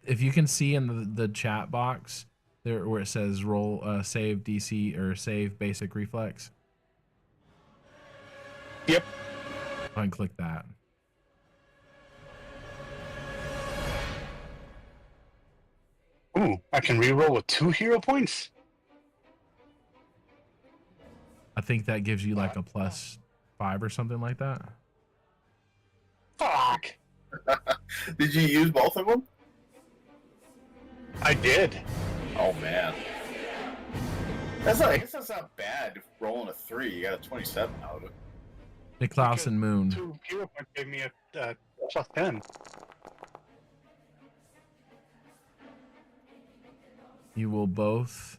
If you can see in the chat box there where it says roll save DC or save basic reflex. Yep. Go ahead and click that. Ooh, I can reroll with 2 hero points? I think that gives you like a +5 or something like that. Fuck! Did you use both of them? I did. Oh man. I guess that's not bad. Rolling a 3, you got a 27 out of it. Niklaus and Moon. 2 hero points gave me a +10. You will both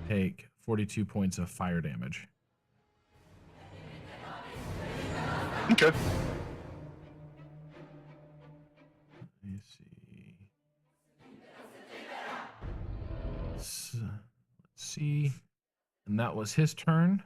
take 42 points of fire damage. Okay. Let me see. Let's see. And that was his turn.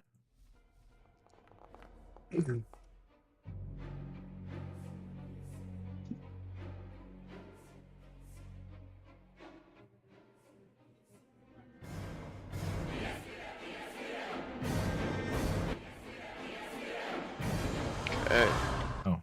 Hey. Oh.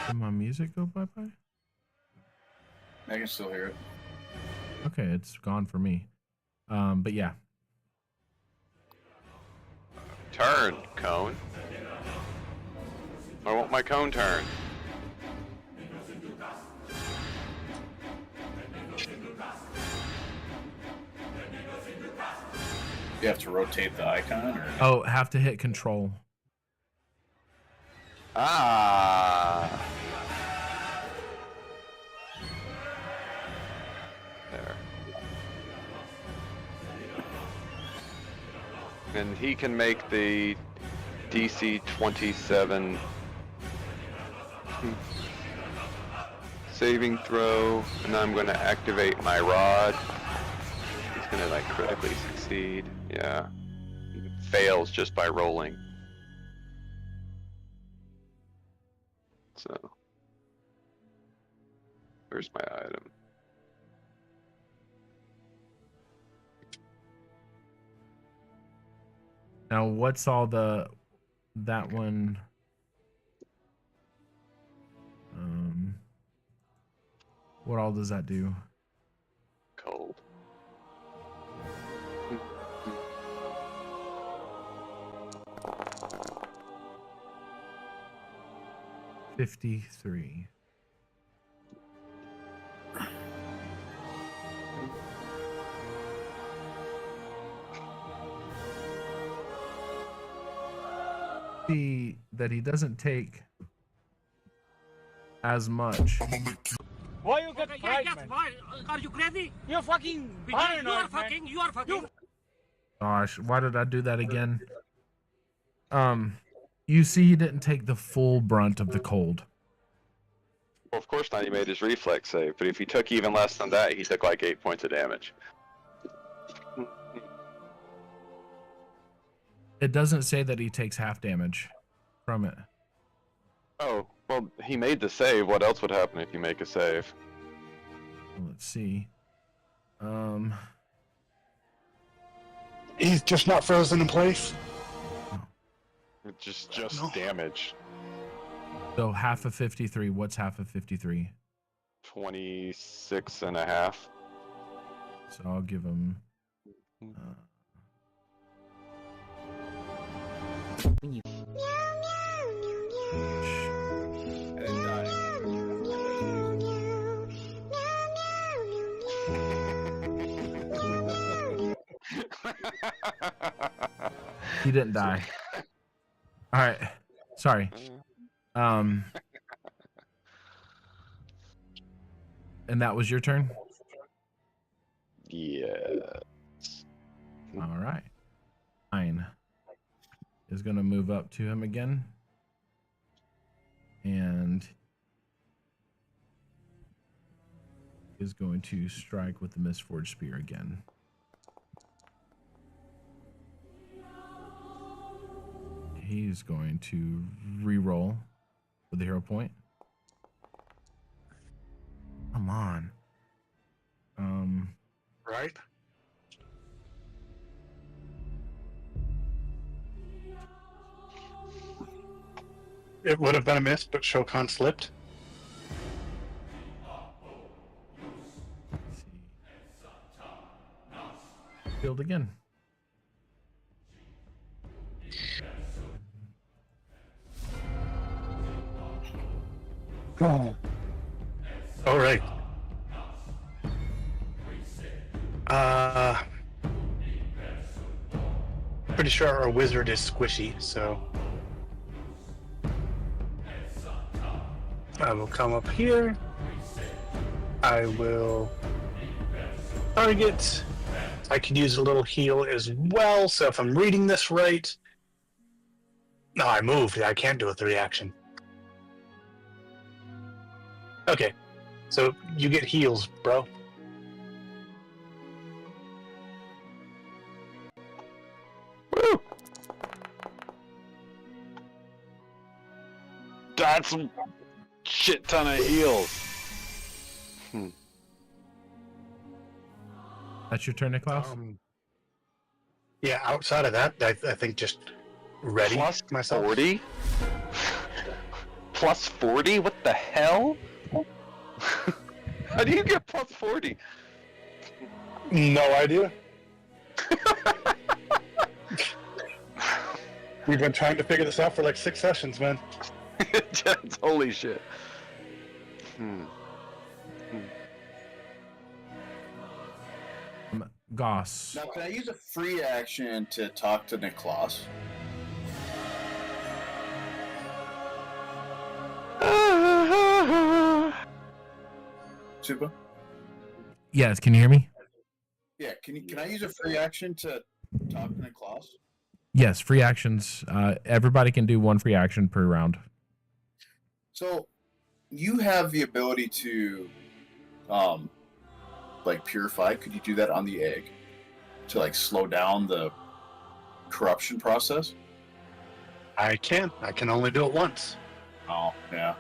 Did my music go bye-bye? I can still hear it. Okay, it's gone for me. But yeah. Turn, cone. I want my cone turn. You have to rotate the icon, or Oh, have to hit control. Ah. There. And he can make the DC 27 saving throw, and I'm going to activate my rod. He's going to like critically succeed. Yeah. He fails just by rolling. So, where's my item? Now, what's all that one? What all does that do? Cold. 53. See that he doesn't take as much. Why you get frightened? Why? Are you crazy? You're fucking paranoid, You are fucking. Gosh, why did I do that again? You see, he didn't take the full brunt of the cold. Well, of course not. He made his reflex save, but if he took even less than that, he took like 8 points of damage. It doesn't say that he takes half damage from it. Oh, well, he made the save. What else would happen if you make a save? Let's see. He's just not frozen in place. Just damage. So half of 53. What's half of 53? 26 and a half. So I'll give him. He didn't die. All right. Sorry. And that was your turn? Yeah. All right. Fine. Is going to move up to him again. And is going to strike with the Mistforged Spear again. He's going to re-roll with the hero point. Come on. Right? It would have been a miss, but Shokan slipped. Let's see. Field again. Oh. All right. Pretty sure our wizard is squishy, so I will come up here. I will target. I could use a little heal as well, so if I'm reading this right. No, I moved. I can't do a 3-action. Okay, so you get heals, bro. Woo! That's a shit ton of heals. That's your turn, Niklaus? Yeah, outside of that, I think just ready Plus myself. 40? Plus 40? What the hell? How do you get plus 40? No idea. We've been trying to figure this out for like 6 sessions, man. Holy shit. Goss. Now, can I use a free action to talk to Niklaus? Super? Yes, can you hear me? Yeah, can I use a free action to talk to Niklaus? Yes, free actions. Everybody can do one free action per round. So, you have the ability to, like, purify. Could you do that on the egg to, like, slow down the corruption process? I can. I can only do it once. Oh, yeah.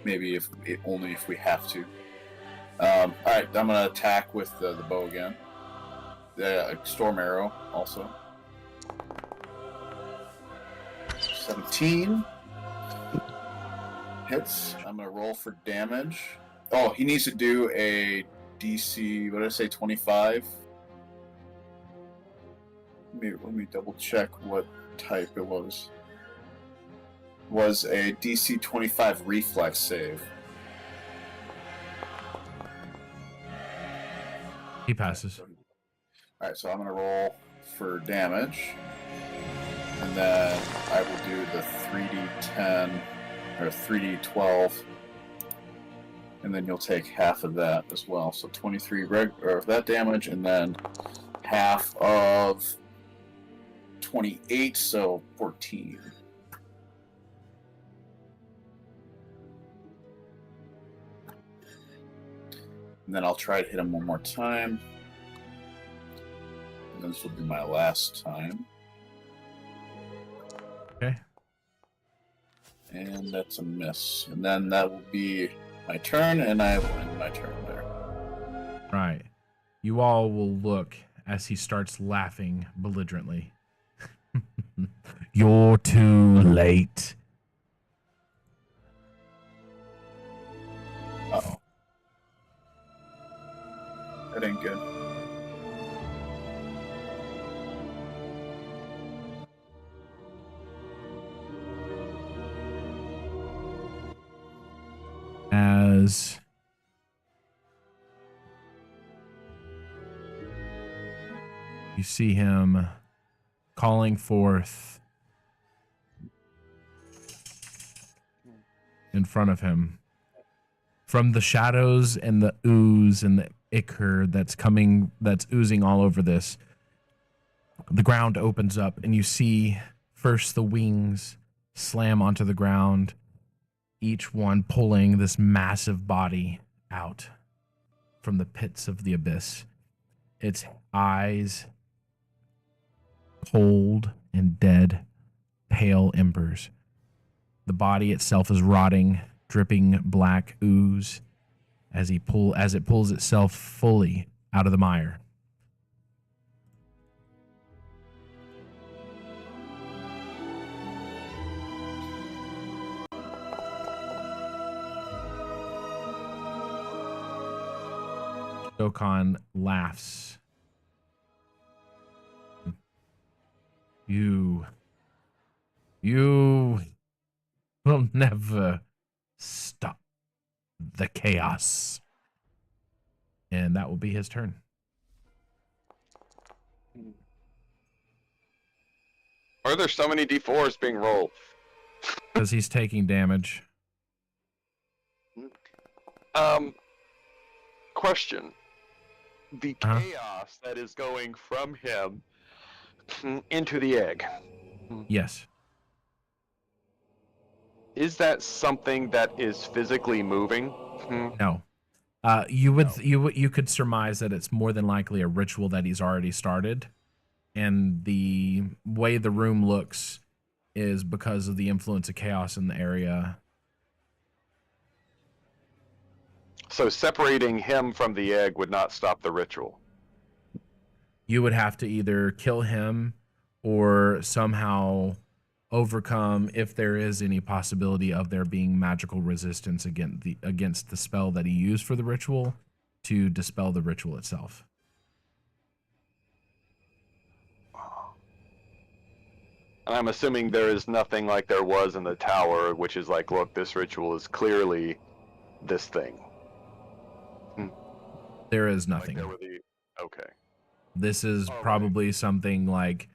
Maybe only if we have to. All right, I'm gonna attack with the bow again. The storm arrow also. 17 hits. I'm gonna roll for damage. Oh, he needs to do a DC. What did I say? 25. Let me double check what type it was. Was a DC 25 reflex save. He passes. Alright, so I'm going to roll for damage. And then I will do the 3d10 or 3d12. And then you'll take half of that as well. So 23 of that damage, and then half of 28, so 14. And then I'll try to hit him one more time. And this will be my last time. Okay. And that's a miss. And then that will be my turn, and I will end my turn there. Right. You all will look as he starts laughing belligerently. You're too late. Uh-oh. That ain't good. As you see him calling forth in front of him from the shadows and the ooze and the ichor that's oozing all over this. The ground opens up and you see first the wings slam onto the ground, each one pulling this massive body out from the pits of the abyss. Its eyes cold and dead, pale embers. The body itself is rotting, dripping black ooze as it pulls itself fully out of the mire. Shokan laughs. You will never stop the chaos. And that will be his turn. Why are there so many D4s being rolled? Because he's taking damage. Question. The chaos that is going from him into the egg. Yes. Is that something that is physically moving? No. You could surmise that it's more than likely a ritual that he's already started, and the way the room looks is because of the influence of chaos in the area. So separating him from the egg would not stop the ritual. You would have to either kill him or somehow overcome, if there is any possibility of there being magical resistance against the spell that he used for the ritual, to dispel the ritual itself. And I'm assuming there is nothing like there was in the tower, which is like, look, this ritual is clearly this thing. There is nothing. Like okay. This is probably something like,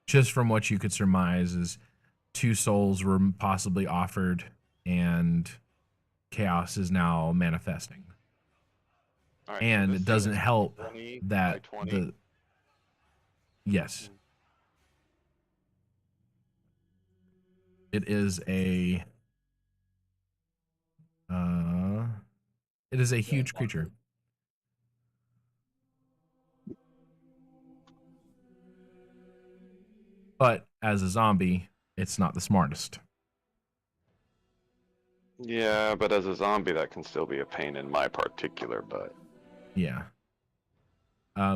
just from what you could surmise, is 2 souls were possibly offered and chaos is now manifesting. All right, so And this it thing doesn't is help 20 by that 20. the yes, it is a it is a huge creature. But as a zombie, it's not the smartest. Yeah, but as a zombie, that can still be a pain in my particular butt. Yeah.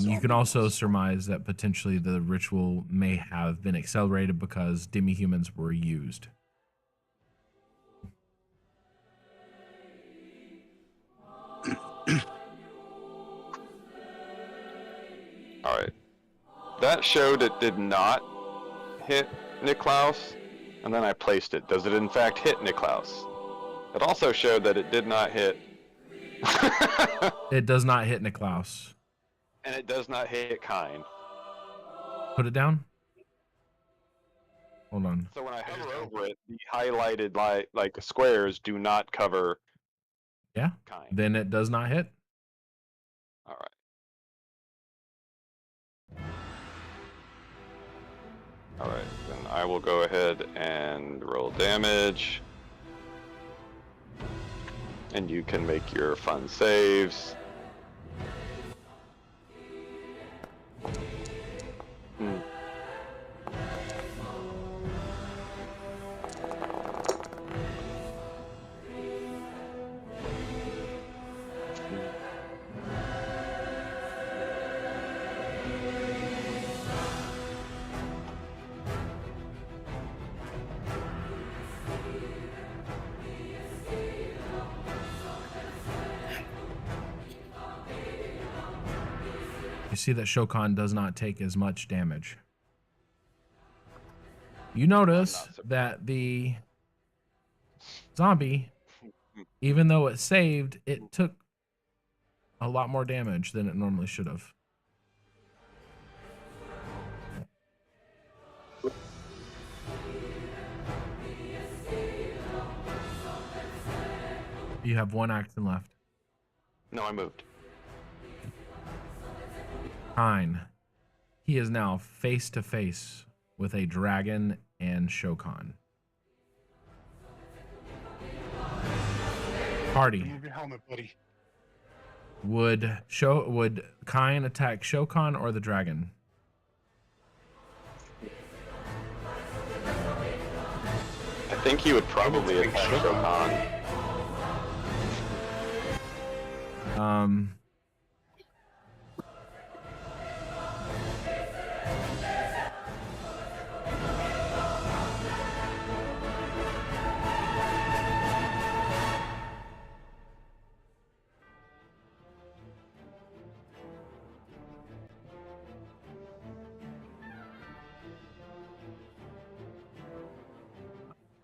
You can also surmise that potentially the ritual may have been accelerated because demi-humans were used. All right. That showed it did not hit Niklaus, and then I placed it. Does it in fact hit Niklaus? It also showed that it did not hit. It does not hit Niklaus. And it does not hit Kine. Put it down. Hold on. So when I hover over it, the highlighted like squares do not cover Yeah. Kine. Then it does not hit. All right. All right, then I will go ahead and roll damage. And you can make your fun saves. Hmm. You see that Shokan does not take as much damage. You notice that the zombie, even though it saved, it took a lot more damage than it normally should have. You have one action left. No, I moved. Fine. He is now face to face with a dragon and Shokan. Party. Remove your helmet, buddy. Would Kine attack Shokan or the dragon? I think he would probably attack Shokan.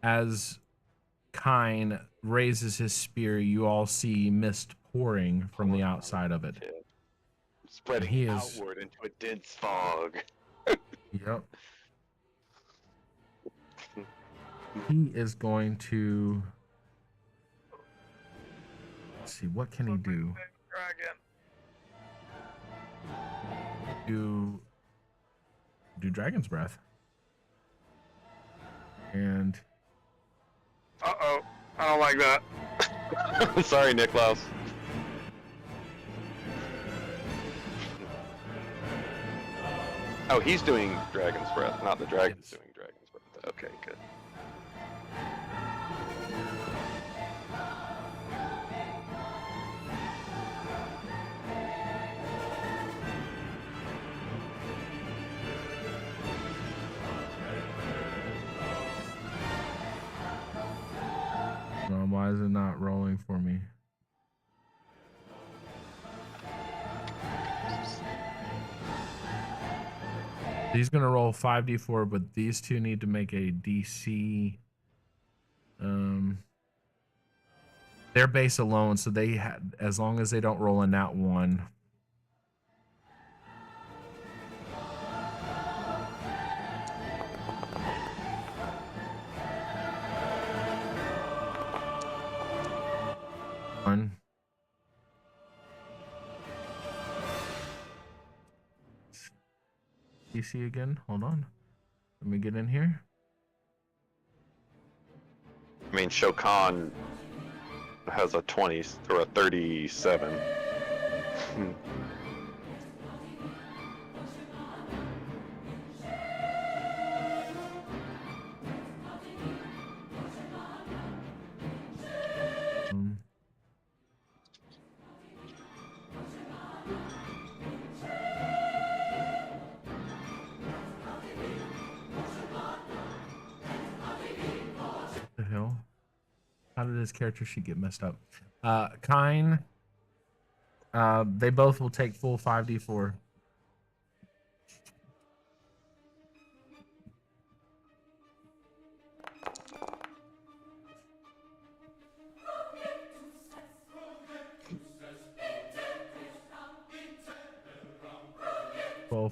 As Kine raises his spear, you all see mist pouring from the outside of it. Spreading He is- outward into a dense fog. Yep. He is going to... Let's see, what can he do? Do Dragon's Breath. And... Uh-oh. I don't like that. Sorry, Niklaus. Oh, he's doing Dragon's Breath, not the dragon's Yes. doing Dragon's Breath. Okay, good. why is it not rolling for me? He's gonna roll 5d4, but these two need to make a DC. Their base alone, so they had, as long as they don't roll a nat 1. DC again. Hold on. Let me get in here. I mean, Shokan has a 20 or a 37. The hell? How did his character sheet get messed up? Kine. They both will take full 5d4.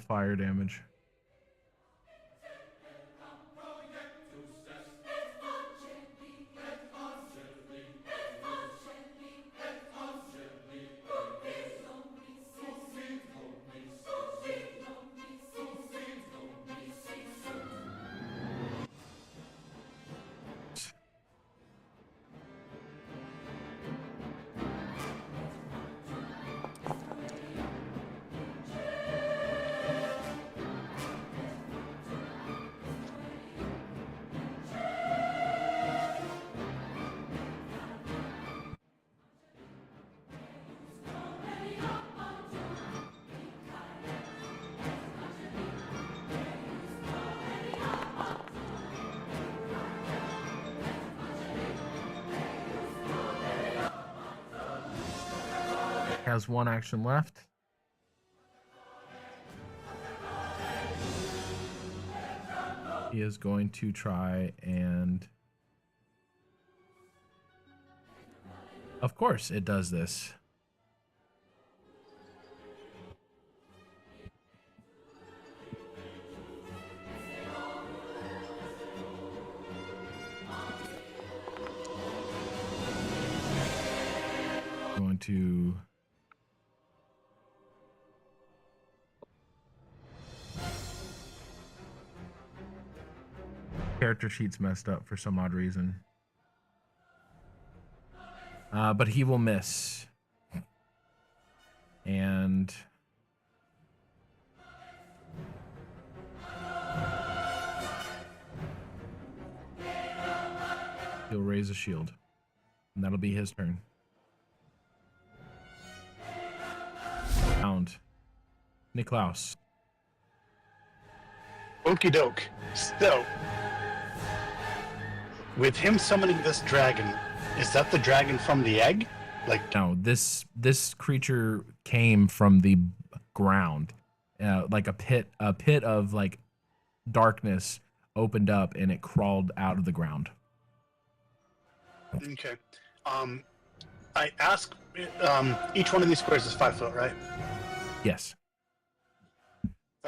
Fire damage. Has one action left. He is going to try and... Of course it does this. Going to... Character sheet's messed up for some odd reason. But he will miss. And he'll raise a shield. And that'll be his turn. Round. Niklaus. Okie doke. So, with him summoning this dragon, is that the dragon from the egg? Like, no, this creature came from the ground, like a pit of like darkness opened up and it crawled out of the ground. okay. I ask, each one of these squares is 5 foot, right? Yes.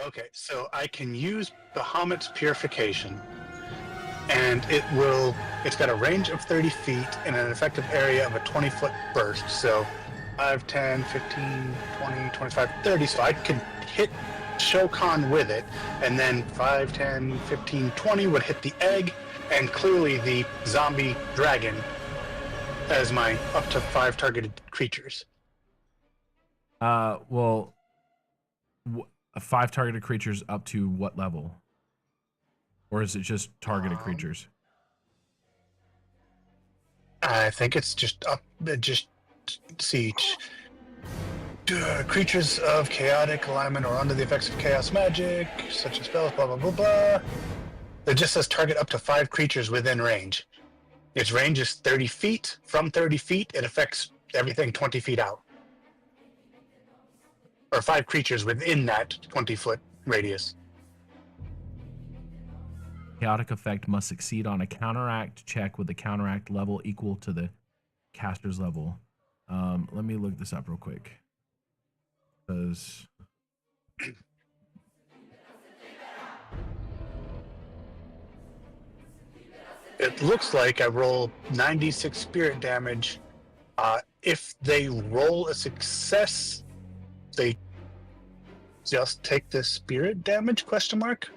Okay, so I can use Bahamut's Purification, and it's got a range of 30 feet and an effective area of a 20-foot burst. So 5, 10, 15, 20, 25, 30. So I could hit Shokan with it, and then 5, 10, 15, 20 would hit the egg, and clearly the zombie dragon as my up to 5 targeted creatures. 5 targeted creatures up to what level? Or is it just targeted creatures? I think it's just up, just siege. Creatures of chaotic alignment or under the effects of chaos magic, such as spells, blah, blah, blah, blah. It just says target up to 5 creatures within range. Its range is 30 feet. From 30 feet, it affects everything 20 feet out. Or 5 creatures within that 20-foot radius. Chaotic effect must succeed on a counteract check with the counteract level equal to the caster's level. Let me look this up real quick. Because it looks like I roll 96 spirit damage. If they roll a success, they just take the spirit damage, question mark.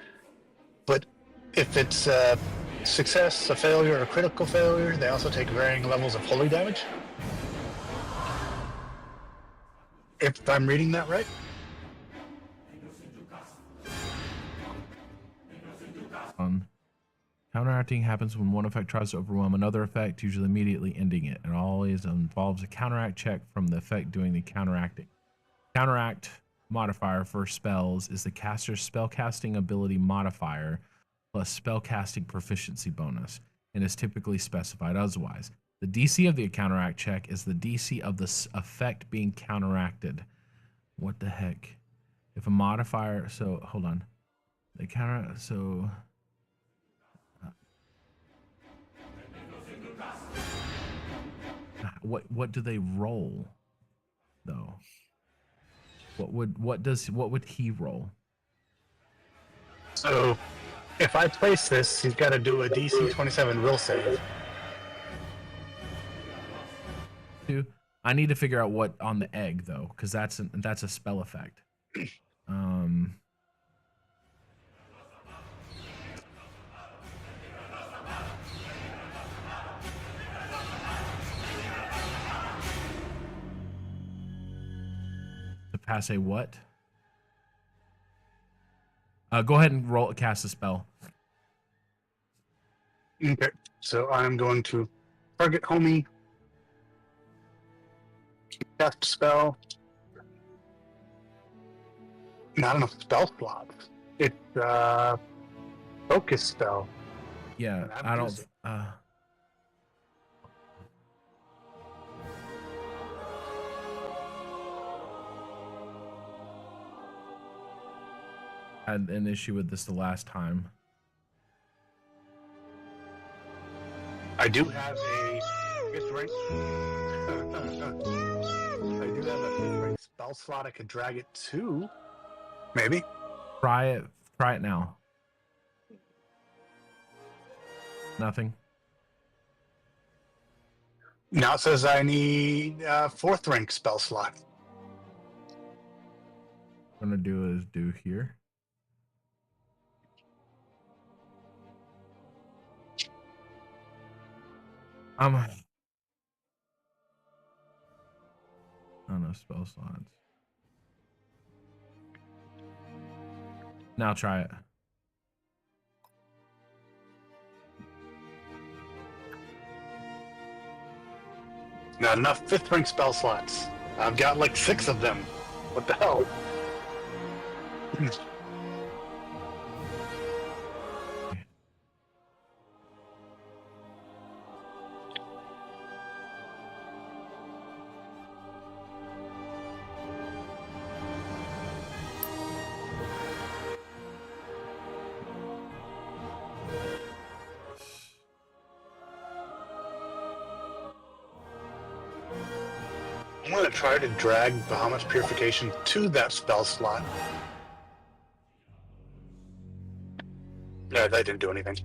But if it's a success, a failure, or a critical failure, they also take varying levels of holy damage. If I'm reading that right. Counteracting happens when one effect tries to overwhelm another effect, usually immediately ending it. It always involves a counteract check from the effect doing the counteracting. Counteract modifier for spells is the caster's spellcasting ability modifier plus spellcasting proficiency bonus, and is typically specified otherwise. The DC of the counteract check is the DC of the effect being counteracted. What the heck? If a modifier, so hold on. The counter, so. What do they roll though? What would he roll? So if I place this, he's got to do a DC 27 will save. I need to figure out what on the egg though, because that's a spell effect. To pass a what? Go ahead and cast a spell. Okay, so I'm going to target homie, cast spell. Not enough spell slots. It's focus spell. Yeah, I don't. Had an issue with this the last time. I do have a fifth rank. I do have a fifth rank spell slot. I could drag it to. Maybe. Try it. Try it now. Nothing. Now it says I need a fourth rank spell slot. What I'm gonna do is do here. I don't know spell slots. Now try it. Not enough fifth rank spell slots. I've got like 6 of them. What the hell? I'm going to try to drag Bahamut's Purification to that spell slot. Yeah, that didn't do anything.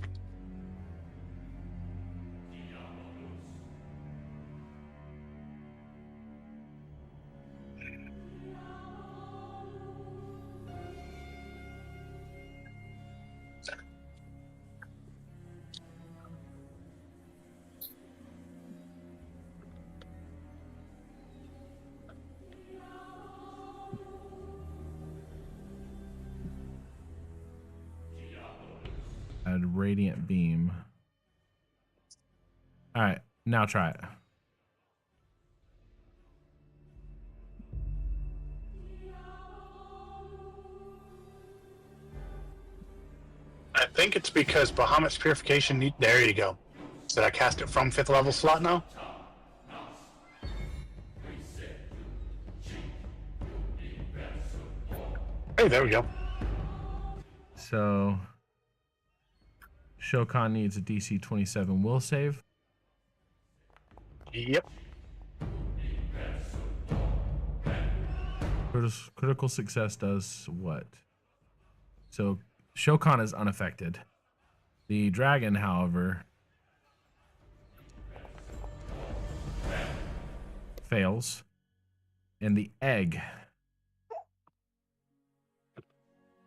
Add radiant beam. All right, now try it. I think it's because Bahamut's Purification there you go. Did I cast it from 5th level slot now? Hey, there we go. So Shokan needs a DC 27 will save. Yep. Critical success does what? So Shokan is unaffected. The dragon, however, fails. And the egg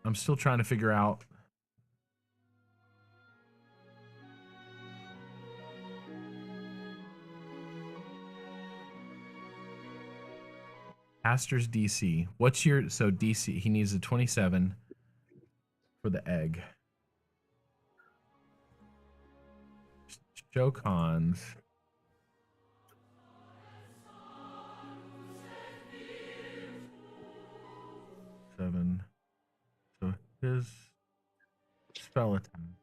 I'm still trying to figure out. Aster's DC. What's your DC? He needs a 27 for the egg. Shokan's. Seven. So his skeleton.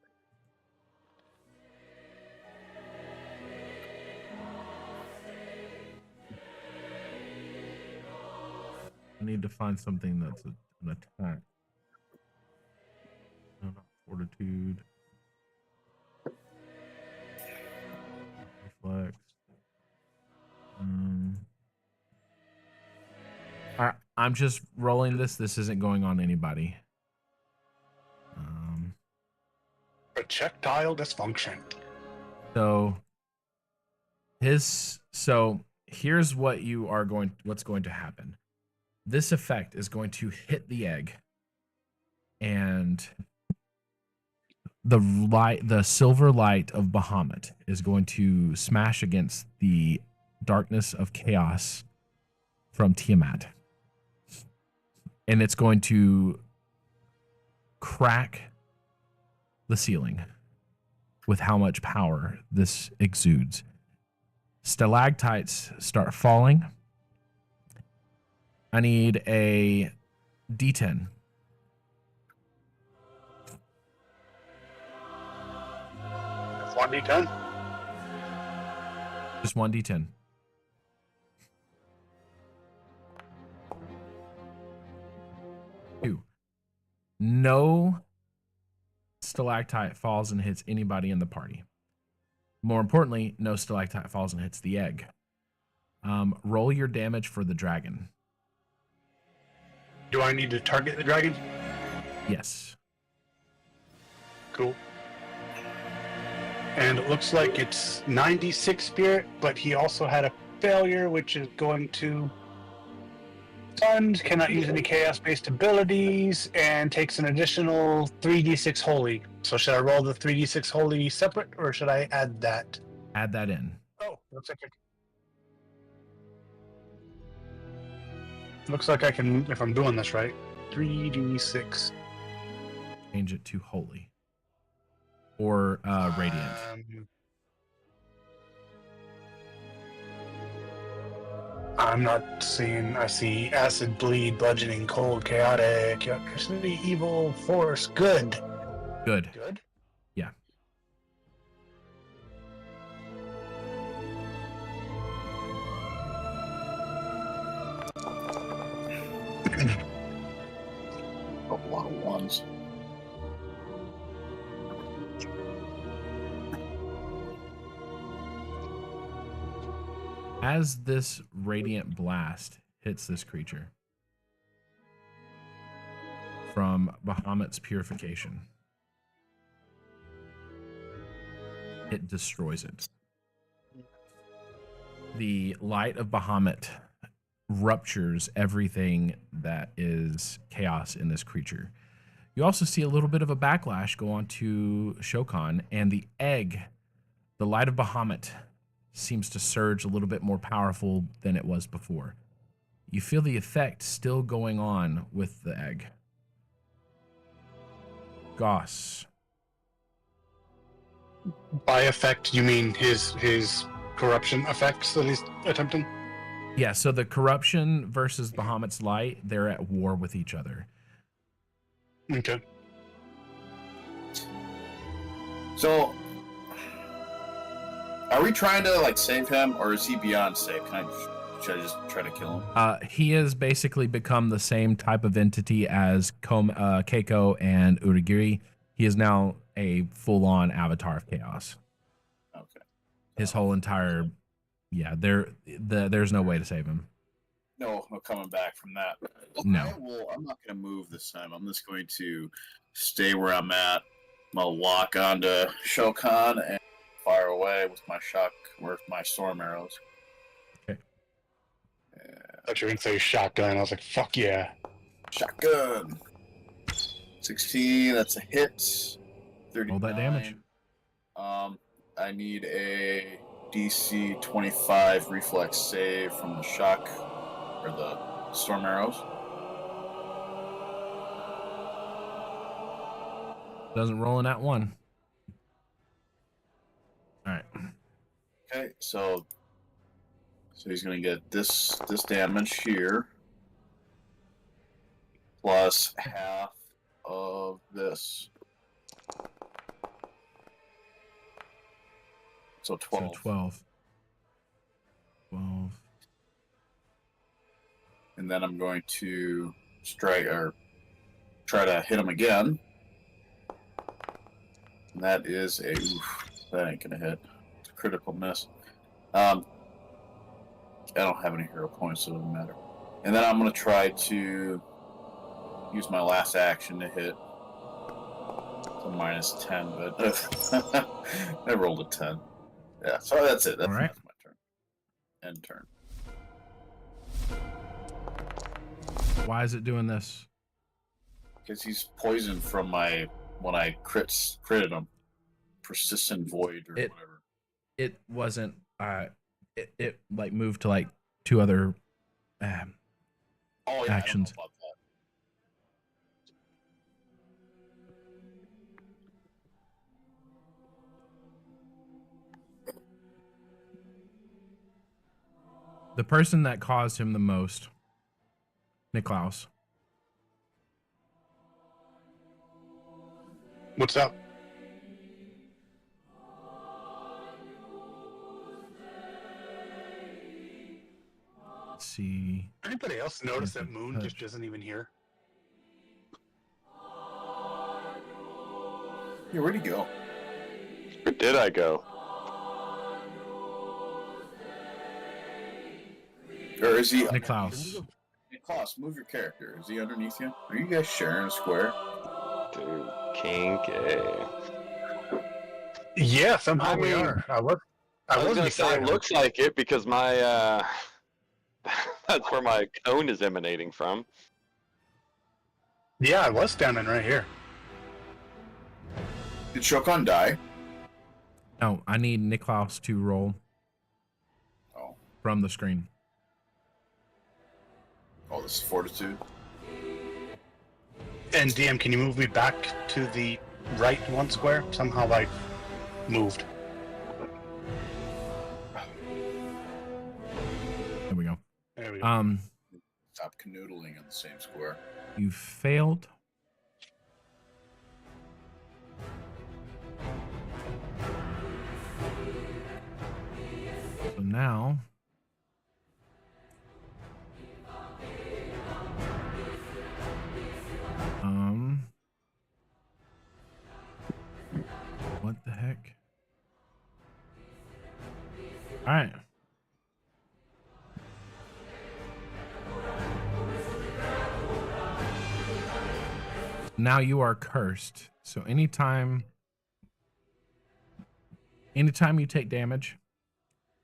I need to find something that's an attack. No, not fortitude. Reflex. I'm just rolling this. This isn't going on anybody. Projectile dysfunction. So here's what's going to happen. This effect is going to hit the egg, and the silver light of Bahamut is going to smash against the darkness of chaos from Tiamat. And it's going to crack the ceiling with how much power this exudes. Stalactites start falling. I need a D10. That's 1d10. Just 1d10. Two. No stalactite falls and hits anybody in the party. More importantly, no stalactite falls and hits the egg. Roll your damage for the dragon. Do I need to target the dragon? Yes. Cool. And it looks like it's 96 spirit, but he also had a failure, which is going to fund, cannot use any chaos-based abilities, and takes an additional 3d6 holy. So should I roll the 3d6 holy separate, or should I add that? Add that in. Oh, looks like I can, if I'm doing this right, 3d6. Change it to holy. Or radiant. I'm not seeing. I see acid, bleed, bludgeoning, cold, chaotic, electricity, evil, force. Good. Good. Good. Yeah. A lot of ones. As this radiant blast hits this creature from Bahamut's purification, it destroys it. The light of Bahamut ruptures everything that is chaos in this creature. You also see a little bit of a backlash go on to Shokan, and the egg, the light of Bahamut, seems to surge a little bit more powerful than it was before. You feel the effect still going on with the egg. Goss. By effect, you mean his corruption effects that he's attempting? Yeah, so the corruption versus Bahamut's light, they're at war with each other. Okay. So, are we trying to like save him, or is he beyond safe? Should I just try to kill him? He has basically become the same type of entity as Keiko and Uragiri. He is now a full-on avatar of chaos. Okay. His whole entire, there's no way to save him. No coming back from that. Okay, No. Well, I'm not going to move this time. I'm just going to stay where I'm at. I'll walk onto Shokan and fire away with my storm arrows. Okay. I thought you were going to say shotgun. I was like, fuck yeah. Shotgun. 16, that's a hit. 39. Roll that damage. I need a DC 25 reflex save from the shock or the storm arrows. Doesn't roll in that one. All right. Okay, so he's gonna get this damage here plus half of this. So 12. So 12. 12. And then I'm going to strike or try to hit him again. And that is a that ain't gonna hit. It's a critical miss. I don't have any hero points, so it doesn't matter. And then I'm gonna try to use my last action to hit. It's a minus 10, but I rolled a 10. Yeah, so that's it. That's, all right. That's my turn. End turn. Why is it doing this? Because he's poisoned from my when I critted him. Persistent void or whatever. It wasn't it like moved to like two other actions. I don't know about that. The person that caused him the most, Niklaus. What's up? Let's see. Anybody else notice that Moon just isn't even here? Yeah, where'd he go? Where did I go? Or is he? Niklaus. Niklaus, move your character. Is he underneath you? Are you guys sharing a square? Dude, kinky. Yeah, somehow I we mean, are. I I was was gonna say it looks like it because my that's where my cone is emanating from. Yeah, I was standing right here. Did Shokan die? No, I need Niklaus to roll Oh. from the screen. Oh, this is fortitude. And DM, can you move me back to the right one square? Somehow I moved. There we go. There we go. Stop canoodling in the same square. You failed. So now what the heck? All right. Now you are cursed. So anytime you take damage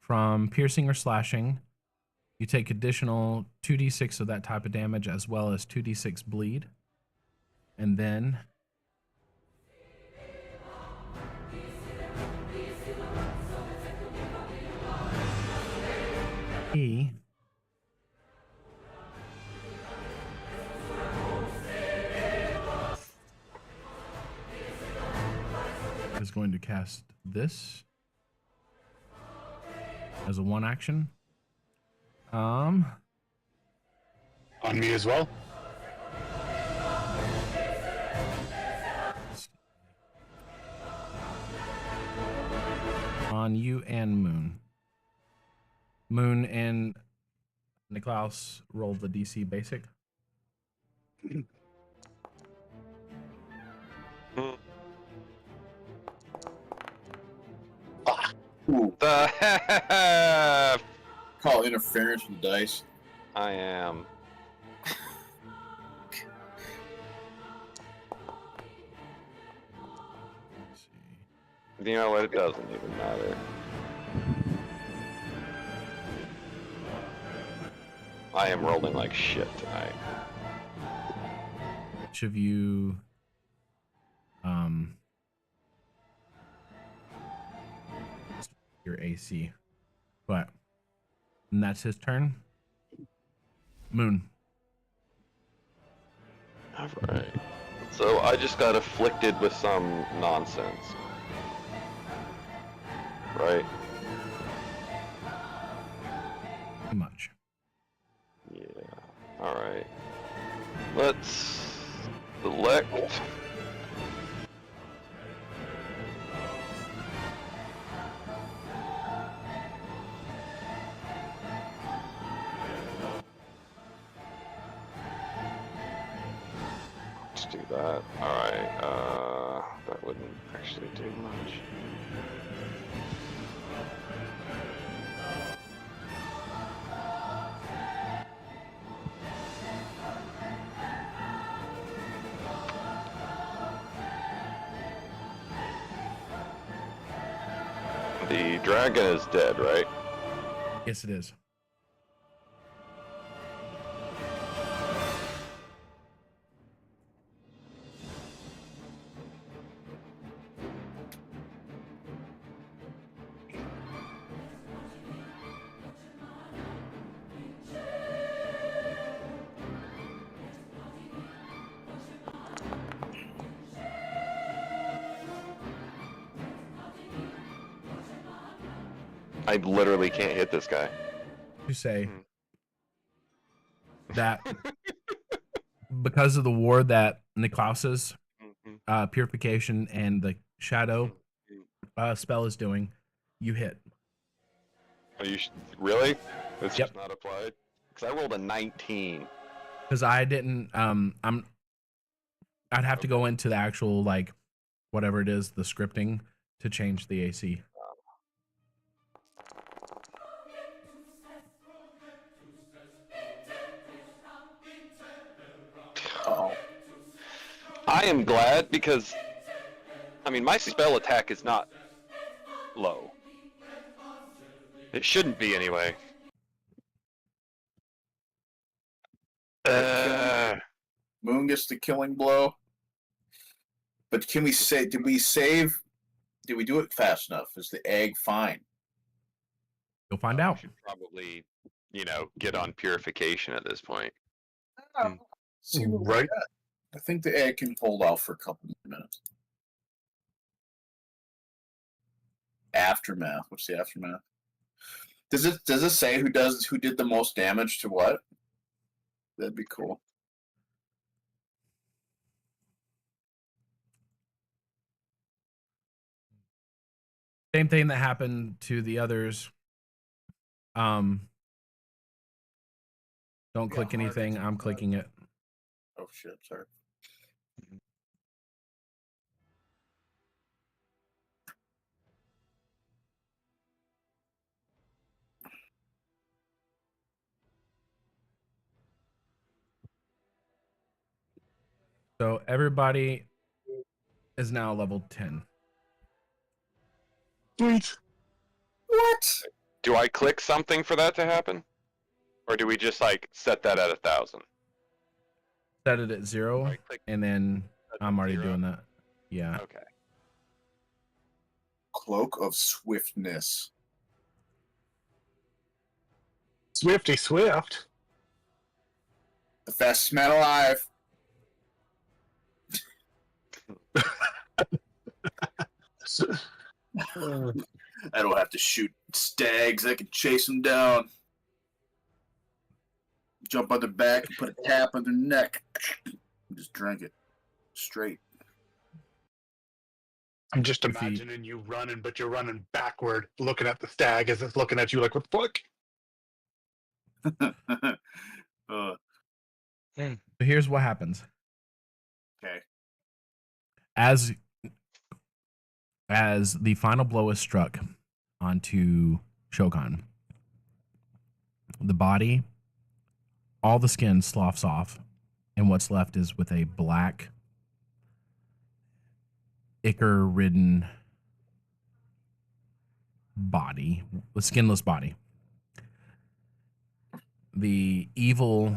from piercing or slashing, you take additional 2d6 of that type of damage as well as 2d6 bleed. And then he is going to cast this as a one action. On me as well? On you and Moon. Moon and Niklaus roll the DC basic. Ooh, The call interference with the dice. I am. Let's see. You know what? It doesn't even matter. I am rolling like shit tonight. Each of you your AC. But and that's his turn. Moon. All right. So I just got afflicted with some nonsense. Right? Too much. Yeah. All right. Let's select. Let's do that. All right. That wouldn't actually do much. The dragon is dead, right? Yes, it is. I literally can't hit this guy. You say that because of the war that Niklaus's purification and the shadow spell is doing, you hit. Are you really? It's Yep. just not applied? Because I rolled a 19. Because I didn't. I'd have to go into the actual like whatever it is, the scripting to change the AC. Oh, I am glad because, I mean, my spell attack is not low. It shouldn't be anyway. Moon gets the killing blow. But can we say? Did we save? Did we do it fast enough? Is the egg fine? You'll find We out. should probably, get on purification at this point. See what we Right. got. I think the egg can hold out for a couple more minutes. Aftermath. What's the aftermath? Does it say who did the most damage to what? That'd be cool. Same thing that happened to the others. Don't click anything. I'm clicking it. Oh shit! Sorry. So everybody is now level 10. Sweet. What? Do I click something for that to happen? Or do we just, set that at 1,000? Set it at 0, Right click and then set I'm at already 0? doing that. Yeah. Okay. Cloak of Swiftness. Swifty Swift. The fastest man alive. I don't have to shoot stags. I can chase them down. Jump on their back and put a tap on their neck. Just drink it. Straight. I'm just If he- imagining you running, but you're running backward, looking at the stag as it's looking at you like, what the fuck? So here's what happens. Okay. As the final blow is struck onto Shokan, the body, all the skin sloughs off, and what's left is with a black, ichor-ridden body, a skinless body. The evil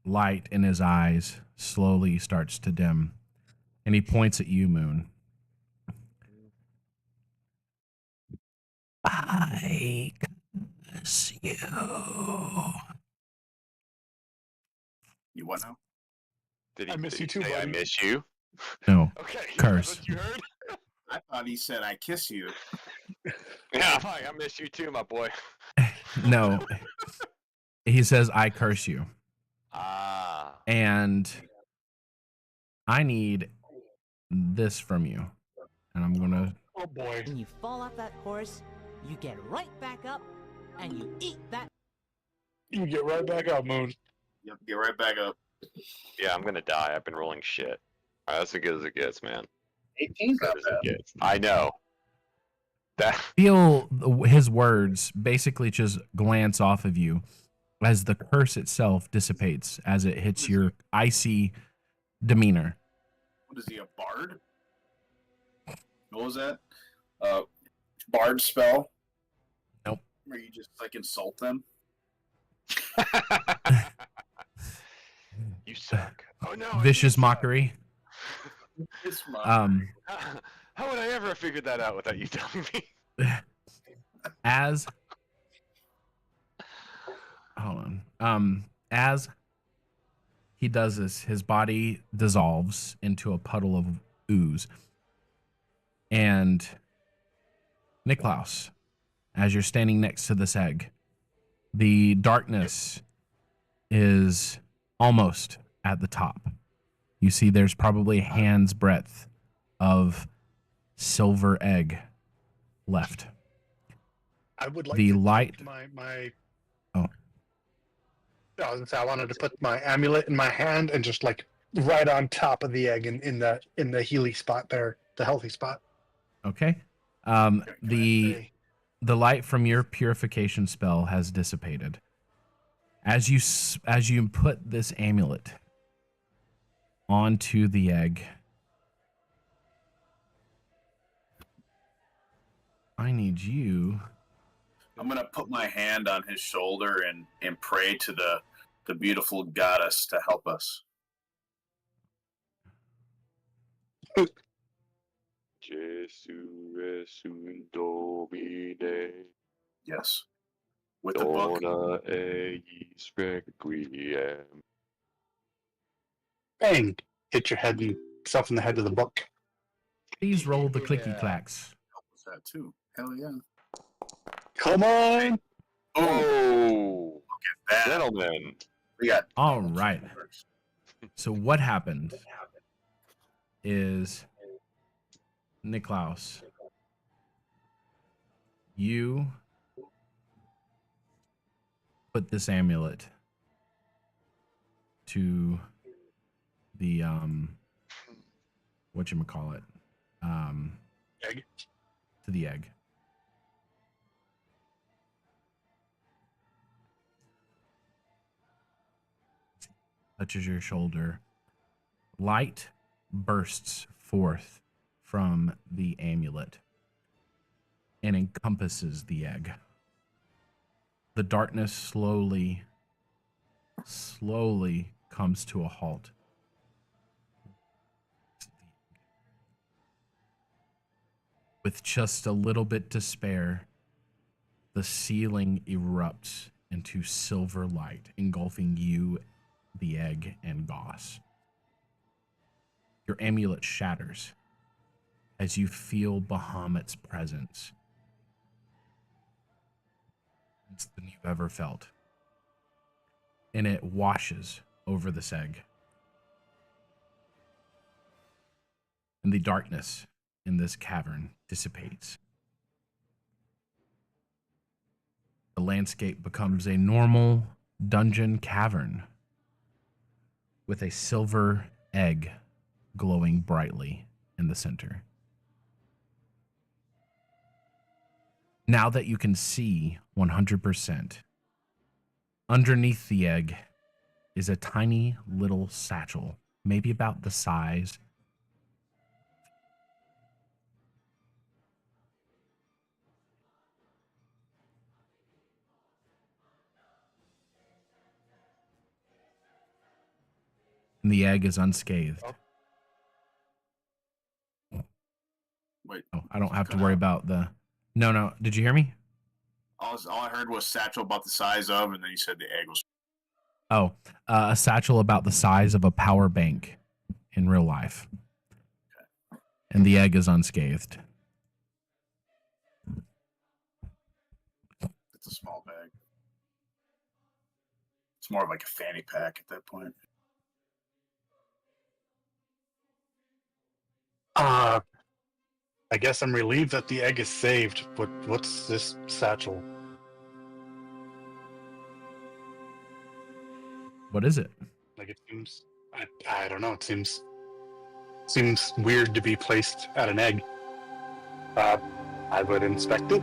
light in his eyes slowly starts to dim, and he points at you, Moon. I curse you. You what now? Did he, I miss did you he too, say, I buddy. miss you? No, Okay, curse. that's what you heard? I thought he said I kiss you. Yeah, fine, I miss you too, my boy. No, he says, I curse you. Ah. And I need this from you. And I'm going to. Oh boy. When you fall off that horse, you get right back up and you eat that. You get right back up, Moon. Yep, get right back up. Yeah, I'm gonna die. I've been rolling shit. Alright, that's as good as it gets, man. 18's not As it bad. gets. I know. That Feel his words basically just glance off of you as the curse itself dissipates as it hits your icy demeanor. What is he, a bard? What was that? Bard spell? Nope. Where you just like insult them? You suck. Oh no. Vicious mockery. It's How would I ever have figured that out without you telling me? As hold on. As he does this, his body dissolves into a puddle of ooze. And Niklaus, as you're standing next to this egg, the darkness is almost at the top. You see there's probably a hand's breadth of silver egg left. I would like The to light- take my Oh. I was gonna say I wanted to put my amulet in my hand and just like right on top of the egg in the healy spot there, the healthy spot. Okay. The light from your purification spell has dissipated. As you put this amulet onto the egg, I need you. I'm gonna put my hand on his shoulder and pray to the beautiful goddess to help us. Jesu Jesu Domine Yes. With the book. Dona eis requiem. Bang! Hit your head and yourself in the head of the book. Please roll the Yeah. clicky clacks. Help us that too. Hell yeah. Come on! Oh, That. gentlemen. We got All right. So what happened is Niklaus, you put this amulet to the whatchamacallit, Egg. to the egg. Touches your shoulder. Light bursts forth from the amulet and encompasses the egg. The darkness slowly comes to a halt. With just a little bit to spare, the ceiling erupts into silver light, engulfing you, the egg, and Goss. Your amulet shatters as you feel Bahamut's presence. It's than you've ever felt. And it washes over this egg. And the darkness in this cavern dissipates. The landscape becomes a normal dungeon cavern with a silver egg glowing brightly in the center. Now that you can see 100%, underneath the egg is a tiny little satchel, maybe about the size and the egg is unscathed. Wait. Oh, I don't have to worry about the No. Did you hear me? All I heard was satchel about the size of, and then you said the egg was. Oh, a satchel about the size of a power bank in real life. And the egg is unscathed. It's a small bag. It's more of like a fanny pack at that point. I guess I'm relieved that the egg is saved, but what's this satchel? What is it? Like, it seems, I don't know, it seems weird to be placed at an egg. I would inspect it.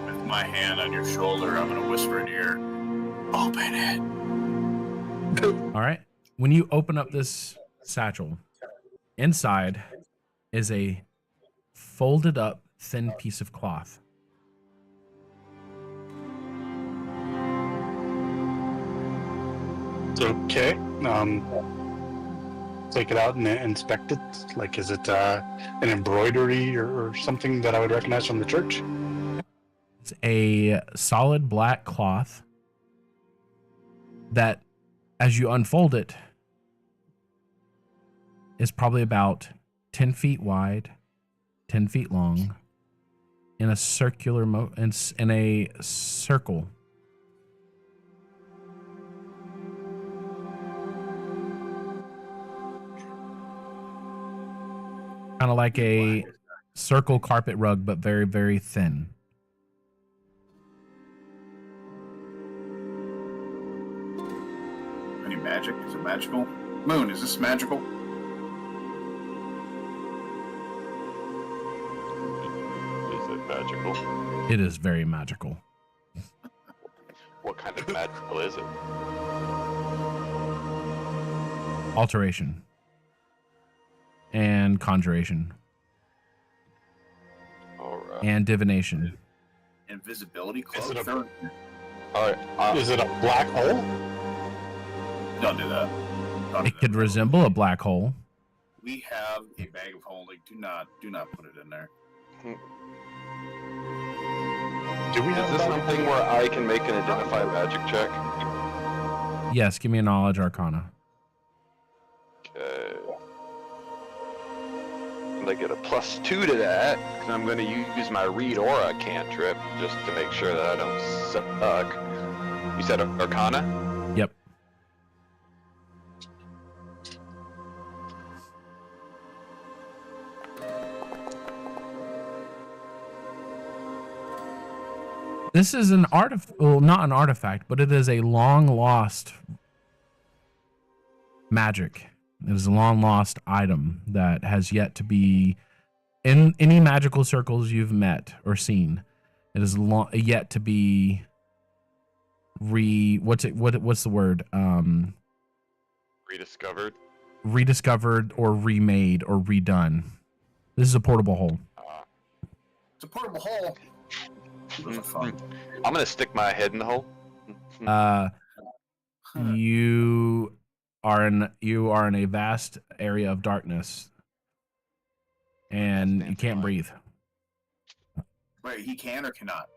With my hand on your shoulder, I'm going to whisper in your ear, open it. All right. When you open up this satchel, inside is a folded up thin piece of cloth. Okay. Take it out and inspect it. Like, is it an embroidery or something that I would recognize from the church? It's a solid black cloth that, as you unfold it, is probably about 10 feet wide, 10 feet long, in a circular in a circle. Kind of like a circle carpet rug, but very, very thin. Any magic? Is it magical? Moon, is this magical? Is it magical? It is very magical. What kind of magical is it? Alteration. And conjuration. Alright. And divination. Invisibility cloak? Is it a- Alright. Is it a black hole? Don't do that. Don't do It could that. resemble a black hole. We have a bag of holding. Do not put it in there. Do we have Is this something where I can make an identify magic check? Yes, give me a knowledge arcana. Okay. And I get a +2 to that, because I'm going to use my read aura cantrip just to make sure that I don't suck. You said arcana? Yep. This is an well, not an artifact, but it is a long lost magic. It is a long lost item that has yet to be in any magical circles you've met or seen. It is yet to be what's the word? Rediscovered? Rediscovered or remade or redone. This is a portable hole. It's a portable hole. Those are fun. I'm going to stick my head in the hole. You are in a vast area of darkness, and you can't breathe. Wait, he can or cannot?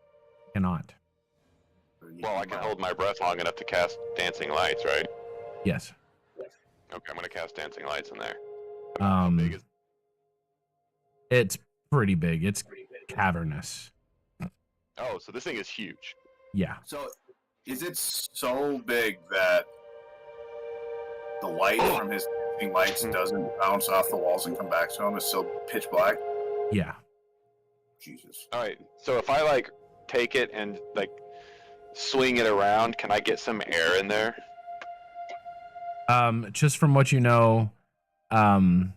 Cannot. Well, I can hold my breath long enough to cast dancing lights, right? Yes. Okay, I'm going to cast dancing lights in there. It's pretty big. It's cavernous. Oh, so this thing is huge. Yeah. So, is it so big that the light from his dancing lights doesn't bounce off the walls and come back to him? It's still pitch black? Yeah. Jesus. Alright, so if I, take it and, swing it around, can I get some air in there? Just from what you know, I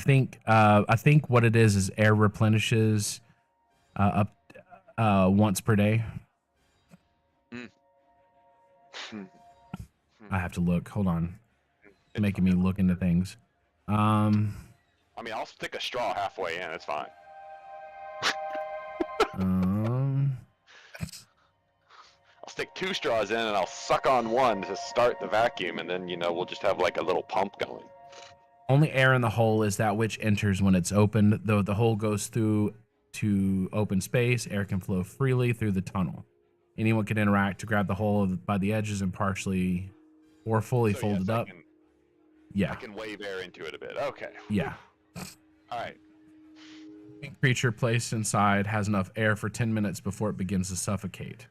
think what it is air replenishes up once per day. I have to look. Hold on. It's making me look into things. I mean, I'll stick a straw halfway in. It's fine. I'll stick 2 straws in, and I'll suck on one to start the vacuum, and then, we'll just have, a little pump going. Only air in the hole is that which enters when it's opened, though the hole goes through to open space. Air can flow freely through the tunnel. Anyone can interact to grab the hole by the edges and partially or fully So, fold yes, it up. I can wave air into it a bit. Okay. Yeah. All right. Creature placed inside has enough air for 10 minutes before it begins to suffocate.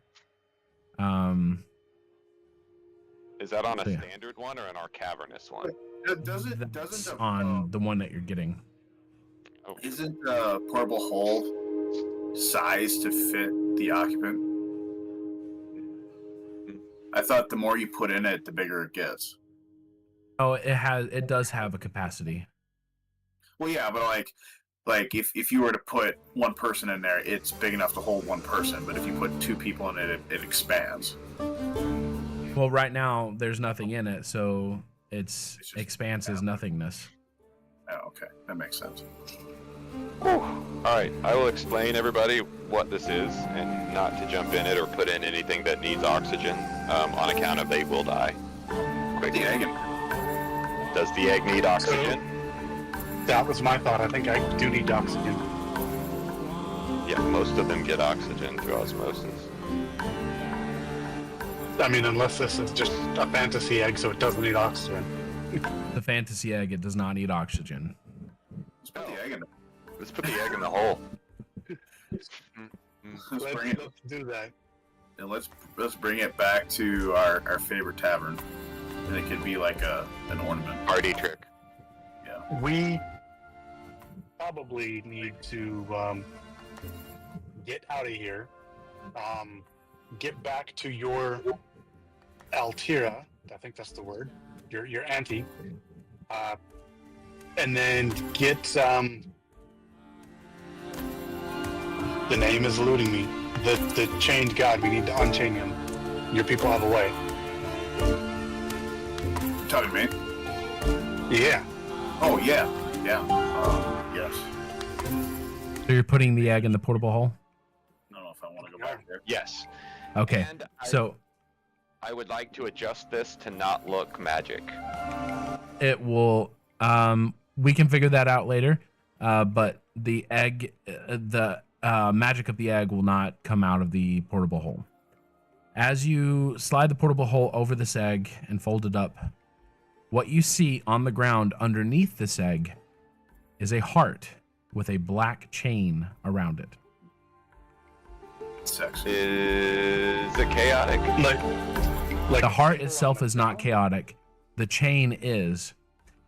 Is that on a So, yeah. standard one or an our cavernous one? Doesn't That's on the one that you're getting. Oh, isn't the portable hole sized to fit the occupant? I thought the more you put in it, the bigger it gets. Oh, it does have a capacity. Well, yeah, but like if you were to put one person in there, it's big enough to hold one person. But if you put two people in it, it expands. Well, right now there's nothing in it, so its It's just expanse is nothingness. Oh, okay, that makes sense. All right, I will explain everybody what this is, and not to jump in it or put in anything that needs oxygen, on account of they will die. Quickly. The egg. Does the egg need oxygen? That was my thought. I think I do need oxygen. Yeah, most of them get oxygen through osmosis. I mean, unless this is just a fantasy egg, so it doesn't need oxygen. The fantasy egg, it does not need oxygen. Let's put the egg in. Let's put the egg in the hole. Let's bring it. Let's do that. And let's bring it back to our favorite tavern, and it could be like an ornament. Party trick. Yeah. We probably need to get out of here, get back to your Altira, I think that's the word, your auntie, and then get the name is eluding me. The chained god. We need to unchain him. Your people have a way. You talking to me? Yeah. Oh yeah, yeah. Yes. So you're putting the egg in the portable hole? I don't know if I want to go back there. Yes. Okay. And So I would like to adjust this to not look magic. it will we can figure that out later. But the egg the magic of the egg will not come out of the portable hole. As you slide the portable hole over this egg and fold it up, what you see on the ground underneath this egg is a heart with a black chain around it. Sexy. Is it chaotic? Like The heart itself is not chaotic. The chain is,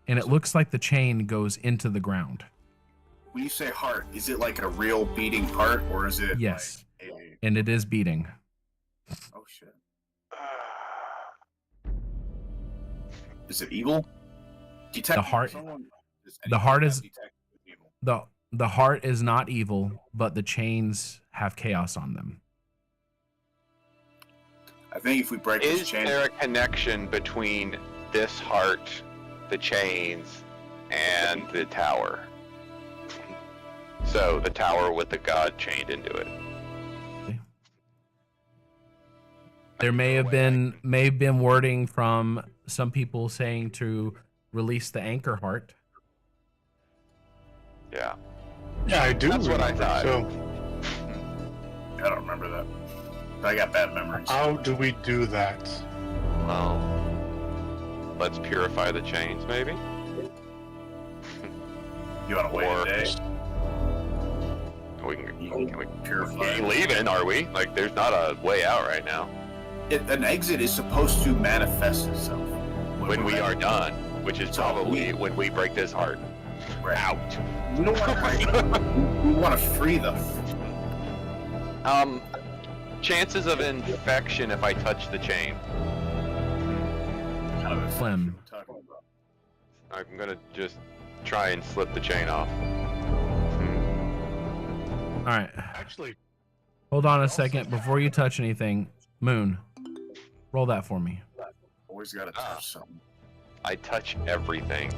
and it looks like the chain goes into the ground. When you say heart, is it like a real beating heart, or is it Yes. like a... And it is beating. Oh shit. Is it evil? Detect The heart- someone- does the heart anyone is- detect evil? The heart is not evil, but the chains have chaos on them. I think if we break this Is chain, there a connection between this heart, the chains, and the tower? So the tower with the god chained into it. There may have been wording from some people saying to release the anchor heart. Yeah. Yeah, I do. That's what I remember. thought. So, I don't remember that. I got bad memories. how do we do that? Well, let's purify the chains, maybe. You want to wait or- a day? We can we Purify. ain't leaving, are we? Like, there's not a way out right now. An exit is supposed to manifest itself When we are done, which is So probably when we break this heart. Right. Out. We don't want to break them. We want to free them. Chances of infection if I touch the chain. Kind of a Slim. talking about. I'm gonna just try and slip the chain off. All right. Actually, Hold on a second before you touch anything. Moon, roll that for me. Always got to touch something. I touch everything.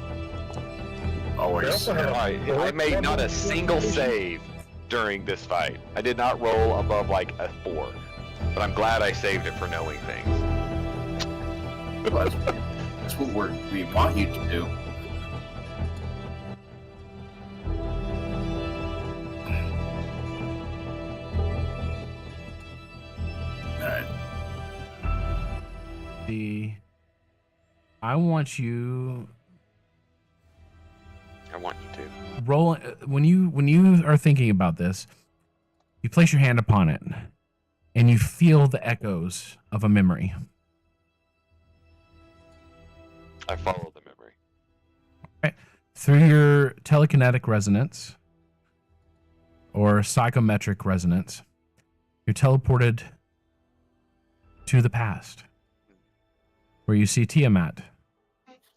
Always. I made not a single save during this fight. I did not roll above like a 4. But I'm glad I saved it for knowing things. That's what we want you to do. I want you to. roll when you are thinking about this. You place your hand upon it, and you feel the echoes of a memory. I follow the memory. Right. Through your telekinetic resonance or psychometric resonance, you're teleported to the past, where you see Tiamat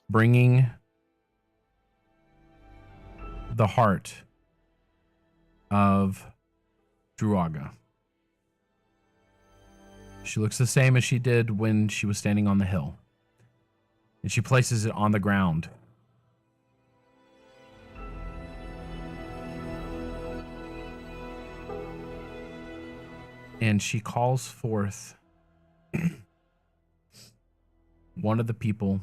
bringing the heart of Druaga. She looks the same as she did when she was standing on the hill. And she places it on the ground. And she calls forth one of the people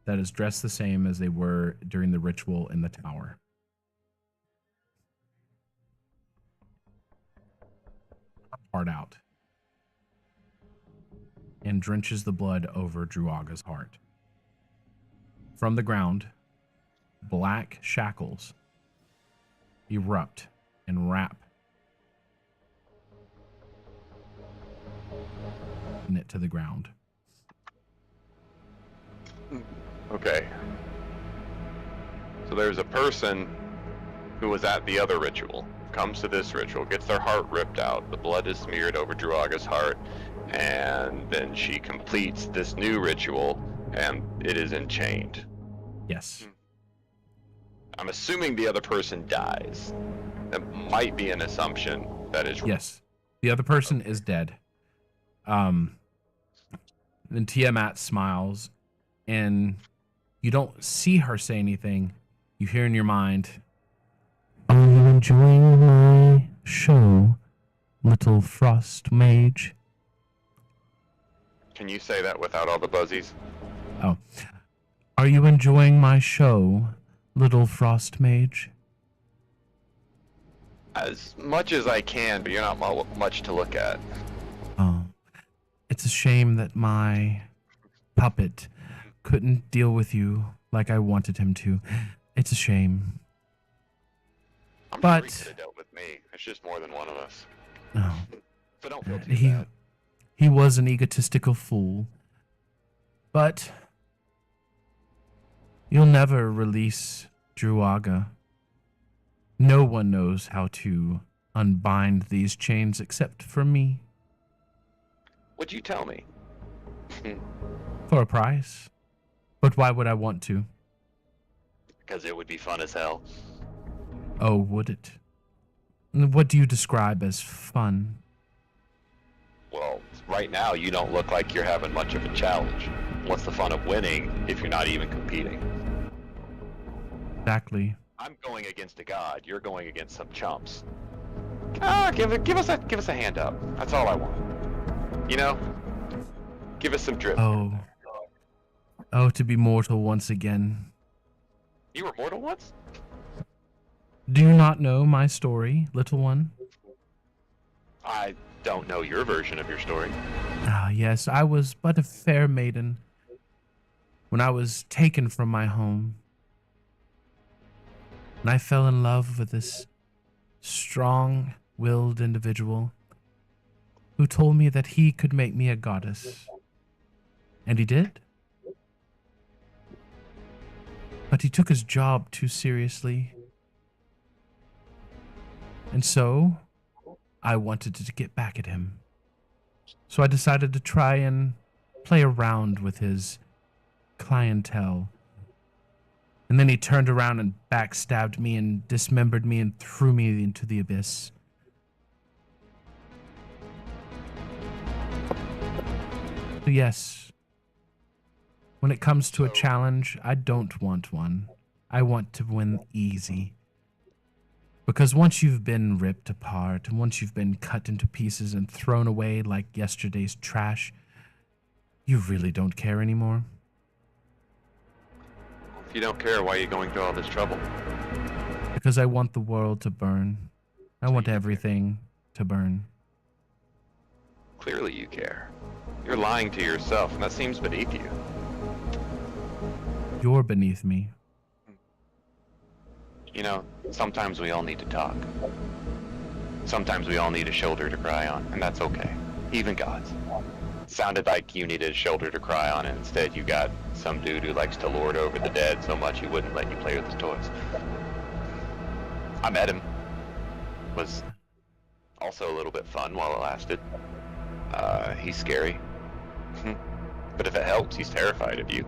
that is dressed the same as they were during the ritual in the tower. Heart out. And drenches the blood over Druaga's heart. From the ground, black shackles erupt and wrap it to the ground. Okay. So there's a person who was at the other ritual, comes to this ritual, gets their heart ripped out, the blood is smeared over Druaga's heart, and then she completes this new ritual, and it is enchained. Yes. I'm assuming the other person dies. That might be an assumption that is wrong. Yes. The other person is dead. Then Tiamat smiles, and you don't see her say anything. You hear in your mind, "Are you enjoying my show, little frost mage?" Can you say that without all the buzzies? Oh. "Are you enjoying my show, little frost mage?" As much as I can, but you're not much to look at. Oh. "It's a shame that my puppet couldn't deal with you like I wanted him to. It's a shame." I'm But sure he could have dealt with me. It's just more than one of us. Oh. So don't feel too bad. He was an egotistical fool. But you'll never release Druaga. No one knows how to unbind these chains except for me. Would you tell me? For a price. But why would I want to? Because it would be fun as hell. Oh, would it? What do you describe as fun? Well, right now you don't look like you're having much of a challenge. What's the fun of winning if you're not even competing? Exactly. I'm going against a god. You're going against some chumps. Give us a hand up. That's all I want. You know, give us some drip. Oh, to be mortal once again. You were mortal once? Do you not know my story, little one? I don't know your version of your story. Ah, yes, I was but a fair maiden when I was taken from my home. And I fell in love with this strong-willed individual who told me that he could make me a goddess. And he did. But he took his job too seriously. And so, I wanted to get back at him. So I decided to try and play around with his clientele. And then he turned around and backstabbed me and dismembered me and threw me into the abyss. So yes, when it comes to a challenge, I don't want one. I want to win easy. Because once you've been ripped apart, and once you've been cut into pieces and thrown away like yesterday's trash, you really don't care anymore. If you don't care, why are you going through all this trouble? Because I want the world to burn. I want everything to burn. Clearly you care. You're lying to yourself, and that seems beneath you. You're beneath me. You know, sometimes we all need to talk. Sometimes we all need a shoulder to cry on, and that's okay. Even gods. Sounded like you needed a shoulder to cry on, and instead you got some dude who likes to lord over the dead so much he wouldn't let you play with his toys. I met him. Was also a little bit fun while it lasted. He's scary. But if it helps, he's terrified of you.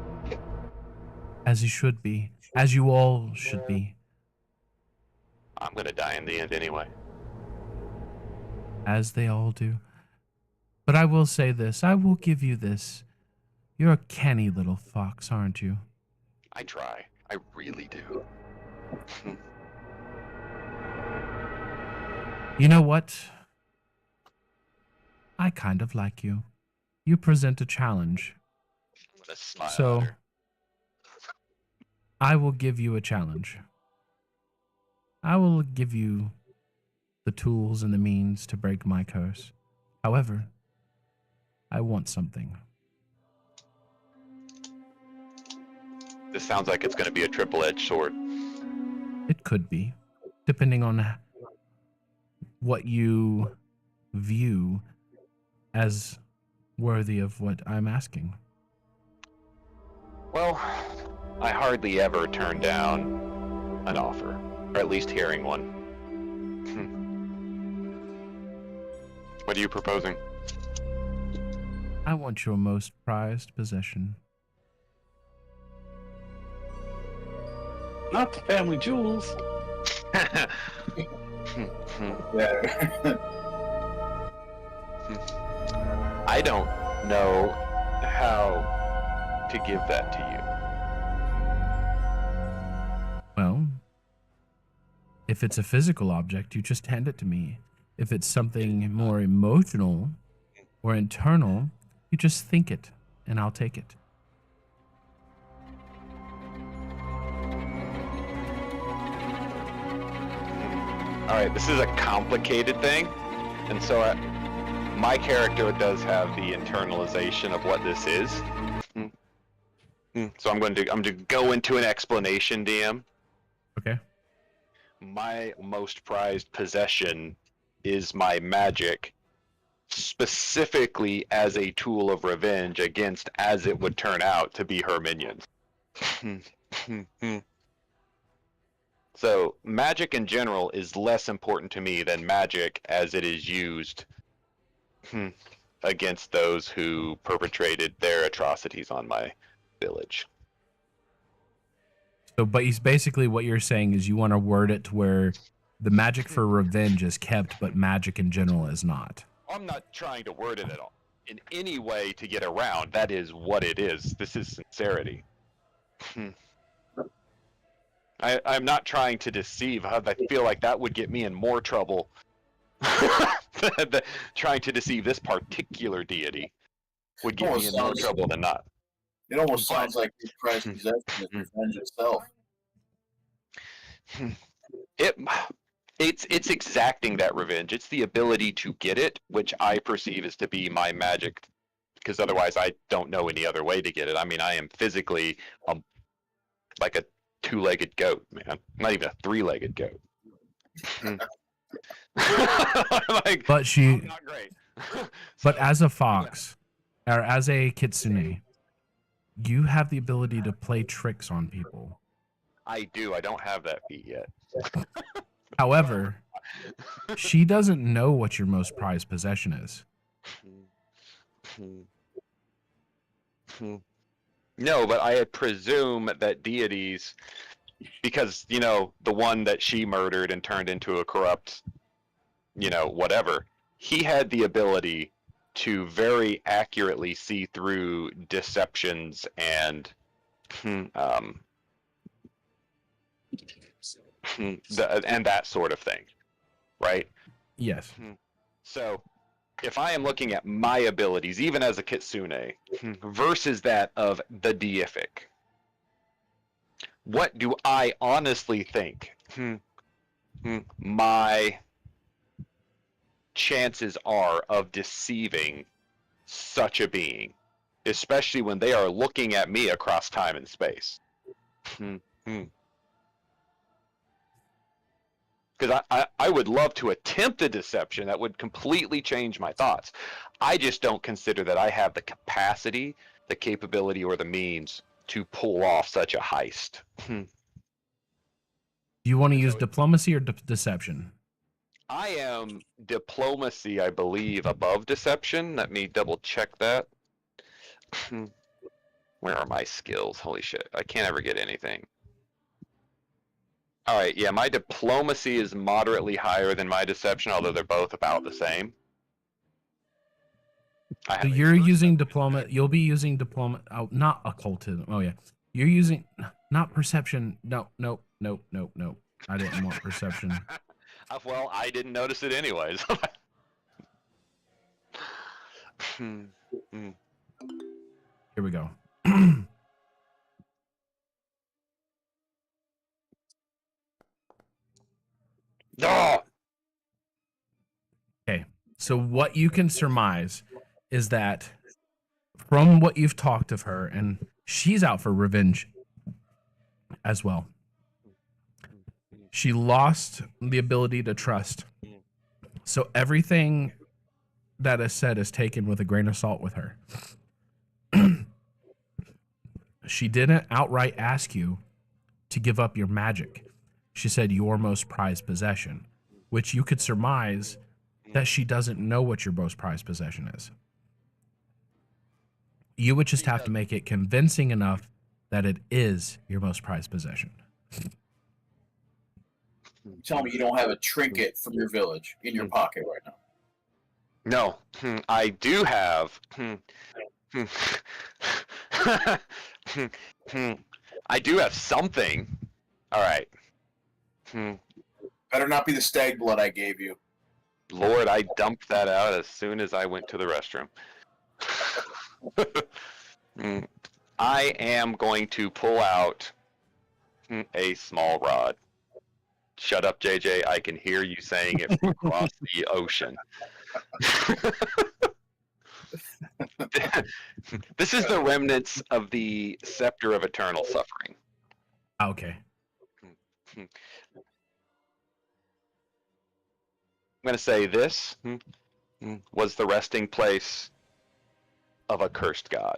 As you should be. As you all should be. I'm gonna die in the end anyway. As they all do. But I will say this. I will give you this. You're a canny little fox, aren't you? I try. I really do. You know what? I kind of like you. You present a challenge. I'm gonna smile So, at her. I will give you a challenge. I will give you the tools and the means to break my curse. However, I want something. This sounds like it's gonna be a triple-edged sword. It could be, depending on what you view as worthy of what I'm asking. Well, I hardly ever turn down an offer, or at least hearing one. What are you proposing? I want your most prized possession. Not the family jewels. Yeah. I don't know how to give that to you. Well, if it's a physical object, you just hand it to me. If it's something more emotional or internal, you just think it, and I'll take it. Alright, this is a complicated thing, and so my character does have the internalization of what this is. So I'm going to go into an explanation, DM. Okay. My most prized possession is my magic, specifically as a tool of revenge against, as it would turn out, to be her minions. So, magic in general is less important to me than magic as it is used against those who perpetrated their atrocities on my village. So, but he's basically what you're saying is you want to word it to where the magic for revenge is kept, but magic in general is not. I'm not trying to word it at all in any way to get around. That is what it is. This is sincerity. I'm not trying to deceive. I feel like that would get me in more trouble. Trying to deceive this particular deity would get me in more trouble than not. It almost sounds like your prized possession is revenge itself. It's exacting that revenge. It's the ability to get it, which I perceive as to be my magic, because otherwise I don't know any other way to get it. I mean, I am physically like a two-legged goat, man. Not even a three-legged goat. Like, But I'm not great. but as a fox, or as a kitsune, you have the ability to play tricks on people. I do. I don't have that feat yet. However, she doesn't know what your most prized possession is. No, but I presume that deities, because, you know, the one that she murdered and turned into a corrupt, you know, whatever, he had the ability to very accurately see through deceptions and and that sort of thing, right? Yes. So if I am looking at my abilities, even as a kitsune, versus that of the deific, what do I honestly think my chances are of deceiving such a being, especially when they are looking at me across time and space. Because I would love to attempt a deception that would completely change my thoughts. I just don't consider that I have the capacity, the capability, or the means to pull off such a heist. Do you want to use diplomacy or deception? I am diplomacy, I believe, above deception. Let me double check that. Where are my skills? Holy shit, I can't ever get anything. All right, yeah, my diplomacy is moderately higher than my deception, although they're both about the same. So you're using diploma. You'll be using diploma. Oh, not occultism. Oh yeah, you're using not perception. No. I didn't want perception. Well, I didn't notice it anyways. Here we go. No. Okay, so what you can surmise is that from what you've talked of her, and she's out for revenge as well. She lost the ability to trust. So everything that is said is taken with a grain of salt with her. She didn't outright ask you to give up your magic. She said your most prized possession, which you could surmise that she doesn't know what your most prized possession is. You would just have to make it convincing enough that it is your most prized possession. Tell me you don't have a trinket from your village in your pocket right now. No, I do have. I do have something. All right. Better not be the stag blood I gave you. Lord, I dumped that out as soon as I went to the restroom. I am going to pull out a small rod. Shut up, JJ. I can hear you saying it from across the ocean. This is the remnants of the scepter of eternal suffering. Okay. I'm going to say this was the resting place of a cursed god.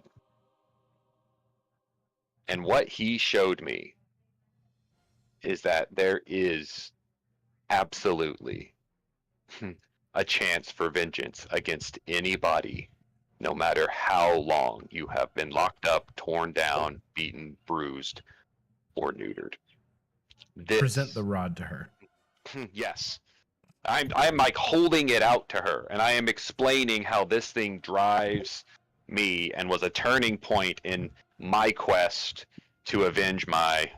And what he showed me is that there is absolutely a chance for vengeance against anybody, no matter how long you have been locked up, torn down, beaten, bruised, or neutered. Present the rod to her. Yes. I'm like holding it out to her, and I am explaining how this thing drives me and was a turning point in my quest to avenge my,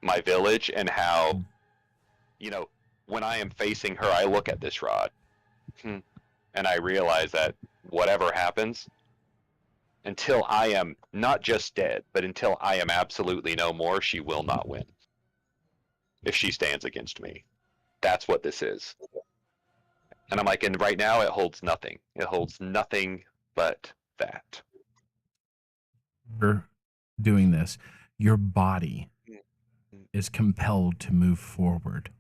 my village, and how, when I am facing her, I look at this rod, and I realize that whatever happens, until I am not just dead, but until I am absolutely no more, she will not win. If she stands against me. That's what this is. And I'm like, and right now it holds nothing. It holds nothing but that. You're doing this. Your body is compelled to move forward.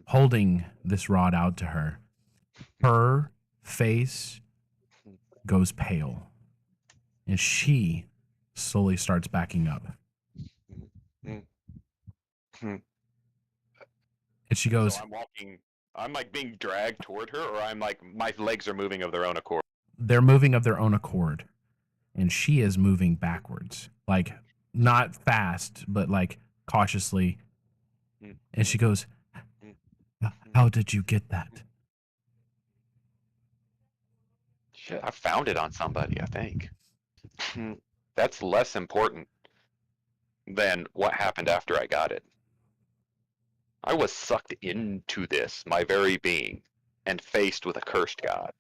Holding this rod out to her, her face goes pale. And she slowly starts backing up. And she goes, So I'm like being dragged toward her, or I'm like, my legs are moving of their own accord? They're moving of their own accord. And she is moving backwards. Like, not fast, but like cautiously. And she goes, how did you get that? Shit, I found it on somebody, I think. That's less important than what happened after I got it. I was sucked into this, my very being, and faced with a cursed god.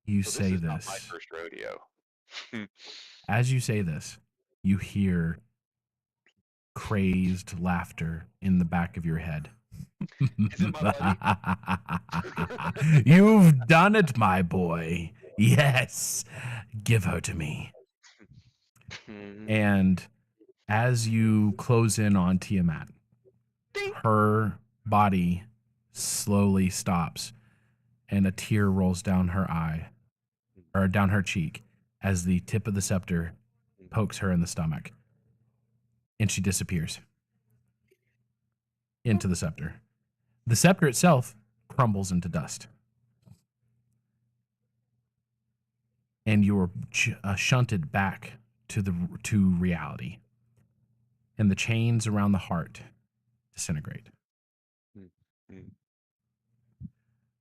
You So say this. Is this. not my first rodeo. As you say this, you hear crazed laughter in the back of your head. Is it my buddy? You've done it, my boy. Yes. Give her to me. And as you close in on Tiamat, her body slowly stops and a tear rolls down her eye, or down her cheek, as the tip of the scepter pokes her in the stomach. And she disappears into the scepter. The scepter itself crumbles into dust. And you're shunted back to reality. And the chains around the heart disintegrate.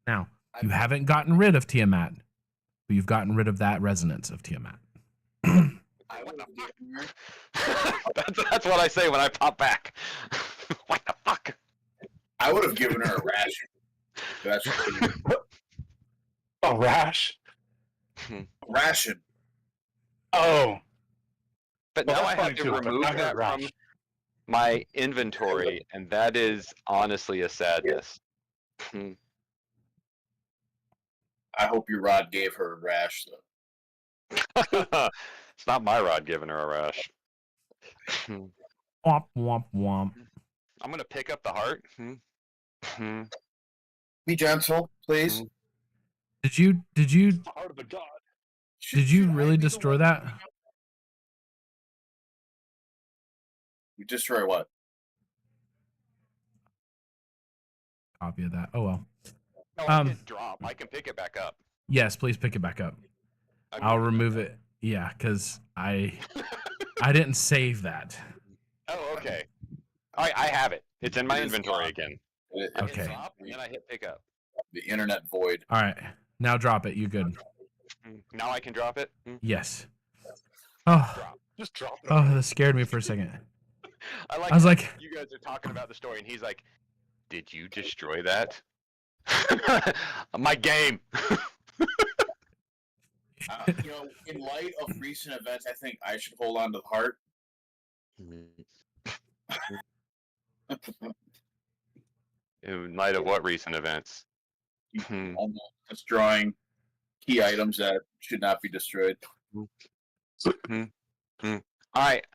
Now, you haven't gotten rid of Tiamat, but you've gotten rid of that resonance of Tiamat. What the fuck? That's what I say when I pop back. What the fuck? I would have given her a ration. That's A rash? ration. Oh. But Well, now I that's have to fine too, but remove not a that rash. from my inventory, and that is honestly a sadness. I hope your rod gave her a rash, though. It's not my rod giving her a rash. Womp, womp, womp. I'm gonna pick up the heart. Be gentle, please. Did you Heart of a god. did you really destroy that? You destroy what? Copy of that. Oh well. No, I didn't drop. I can pick it back up. Yes, please pick it back up. I I'll moved remove it. Yeah, because I didn't save that. Oh, okay. I have it. It's in my It is inventory gone. again. It- I Okay. hit drop, and then I hit pick up. The internet void. All right. Now drop it. You good. Now I can drop it? Yes. Oh, Drop. Just drop it. oh, that scared me for a second. I like I was how like, you guys are talking about the story, and he's like, "Did you destroy that?" My game. In light of recent events, I think I should hold on to the heart. In light of what recent events? Destroying key items that should not be destroyed. All right.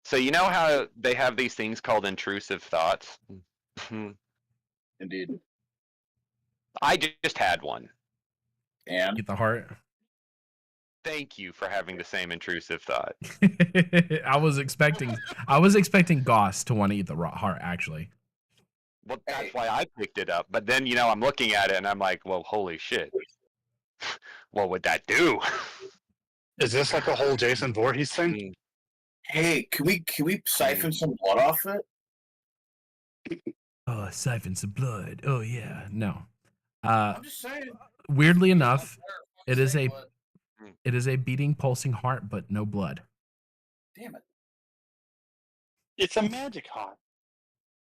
So you know how they have these things called intrusive thoughts? Indeed. I just had one. And get the heart. Thank you for having the same intrusive thought. I was expecting Goss to want to eat the raw heart, actually. Well, that's why I picked it up. But then, I'm looking at it and I'm like, well, holy shit. What would that do? Is this like a whole Jason Voorhees thing? hey, can we siphon some blood off it? Oh, siphon some blood. Oh yeah. No. I'm just saying. Weirdly enough, it is Saying a what- it is a beating, pulsing heart, but no blood. Damn it. It's a magic heart.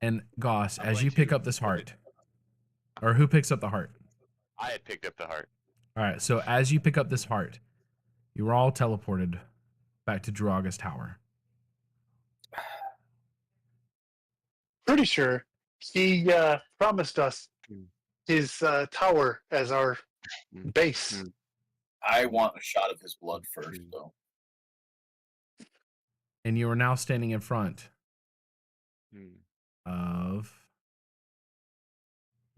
And Goss, I'm as going you to pick up this heart, or who picks up the heart? I had picked up the heart. All right. So as you pick up this heart, you are all teleported back to Draga's tower. Pretty sure he promised us his tower as our base. I want a shot of his blood first, though. And you are now standing in front of.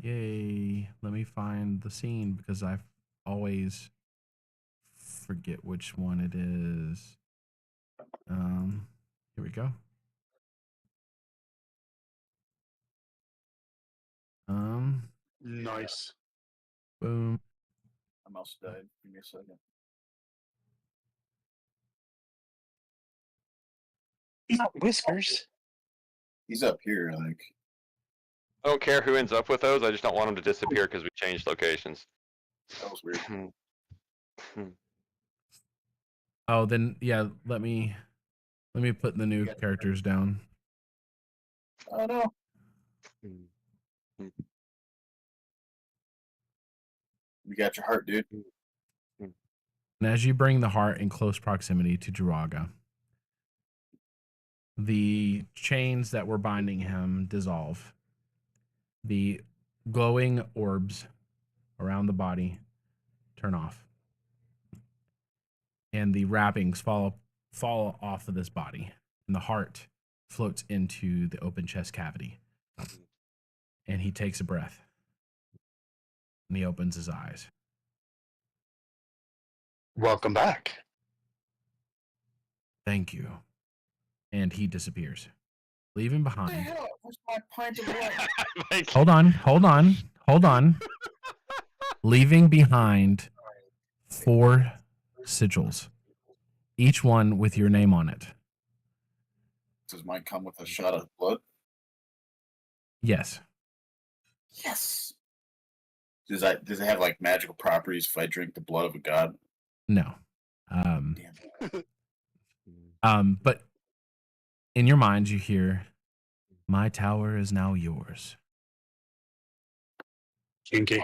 Yay. Let me find the scene because I always forget which one it is. Here we go. Nice. Boom. My mouse died. Give me a second. Not whiskers. He's up here, I think. I don't care who ends up with those. I just don't want them to disappear because we changed locations. That was weird. Oh, then yeah, let me put the new characters down. Oh no. You got your heart, dude. And as you bring the heart in close proximity to Draga, the chains that were binding him dissolve. The glowing orbs around the body turn off, and the wrappings fall off of this body, and the heart floats into the open chest cavity. And he takes a breath, and he opens his eyes. Welcome back. Thank you. And he disappears, leaving What the behind. hell? Where's my pint of blood? Like, Hold on. Leaving behind 4 sigils, each one with your name on it. Does mine come with a shot of blood? Yes. Yes. Does it have like magical properties if I drink the blood of a god? No. Damn. But in your mind, you hear, "My tower is now yours." Kinky.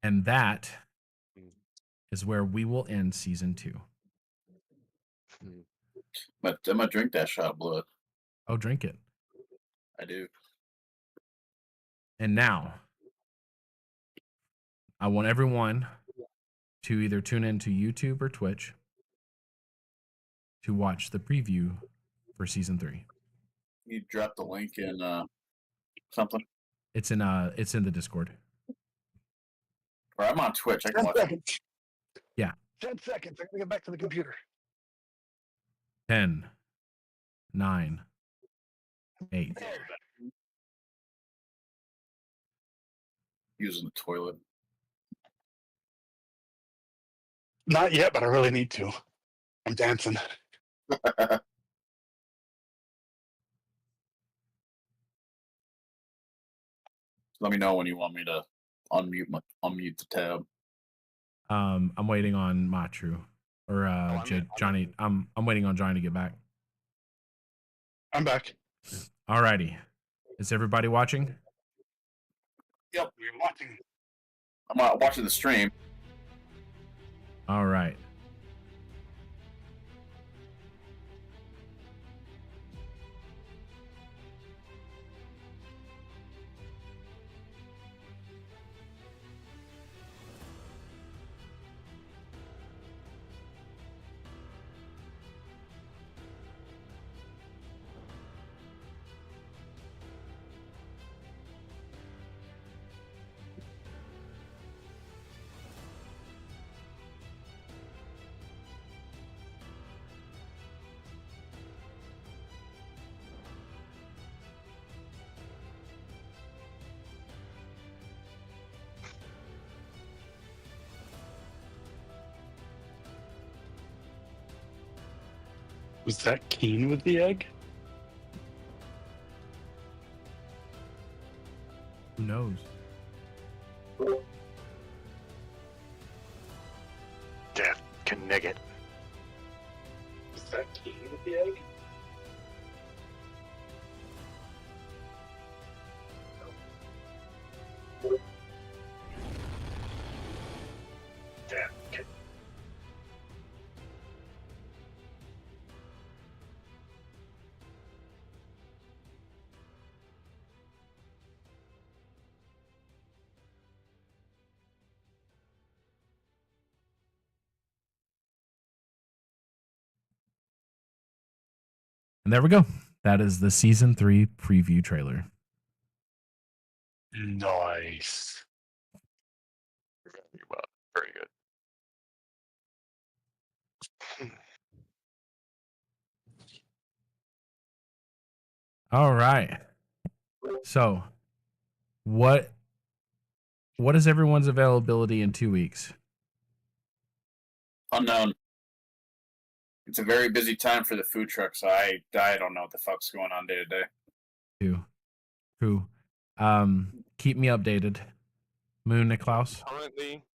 And that is where we will end season 2. But I'm gonna drink that shot of blood. Oh, drink it. I do. And now, I want everyone to either tune into YouTube or Twitch to watch the preview for season 3. You dropped the link in something. It's in the Discord. Or I'm on Twitch. I can 10 watch it. seconds. Yeah. 10 seconds. I'm going to get back to the computer. 10, 9, 8. Using the toilet. Not yet, but I really need to. I'm dancing. Let me know when you want me to unmute the tab. I'm waiting on Matru or Johnny. I'm waiting on Johnny to get back. I'm back. Alrighty. Is everybody watching? Yep. We're watching. I'm watching the stream. All right. Was that Keen with the egg? Who knows? Death can neg it. Was that Keen with the egg? Death can. And there we go. That is the season 3 preview trailer. Nice. Very good. All right. So, what is everyone's availability in 2 weeks? Unknown. It's a very busy time for the food truck, so I don't know what the fuck's going on day to day. Who? Keep me updated. Moon Niklaus.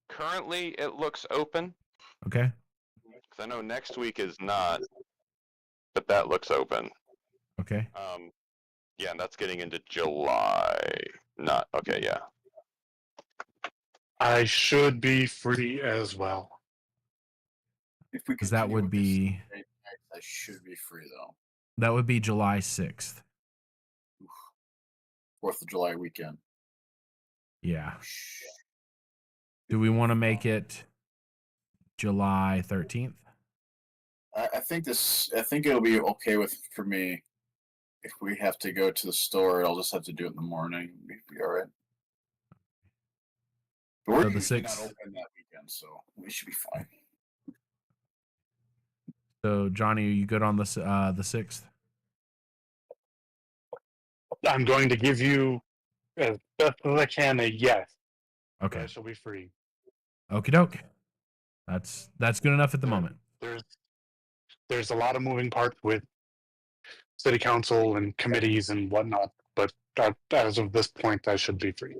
Currently, it looks open. Okay. Because I know next week is not, but that looks open. Okay. Yeah, and that's getting into July. Not okay. Yeah. I should be free as well. If we Because that would be I should be free though. that would be July 6th. 4th of July weekend. Yeah. Do we want to make it July 13th? I think it'll be okay for me. If we have to go to the store, I'll just have to do it in the morning. It'll be all right. But we're So the usually not 6th. open that weekend, so we should be fine. So Johnny, are you good on the 6th? I'm going to give you, as best as I can, a yes. Okay. I shall be free. Okie doke. That's good enough at the moment. There's a lot of moving parts with city council and committees and whatnot, but as of this point, I should be free.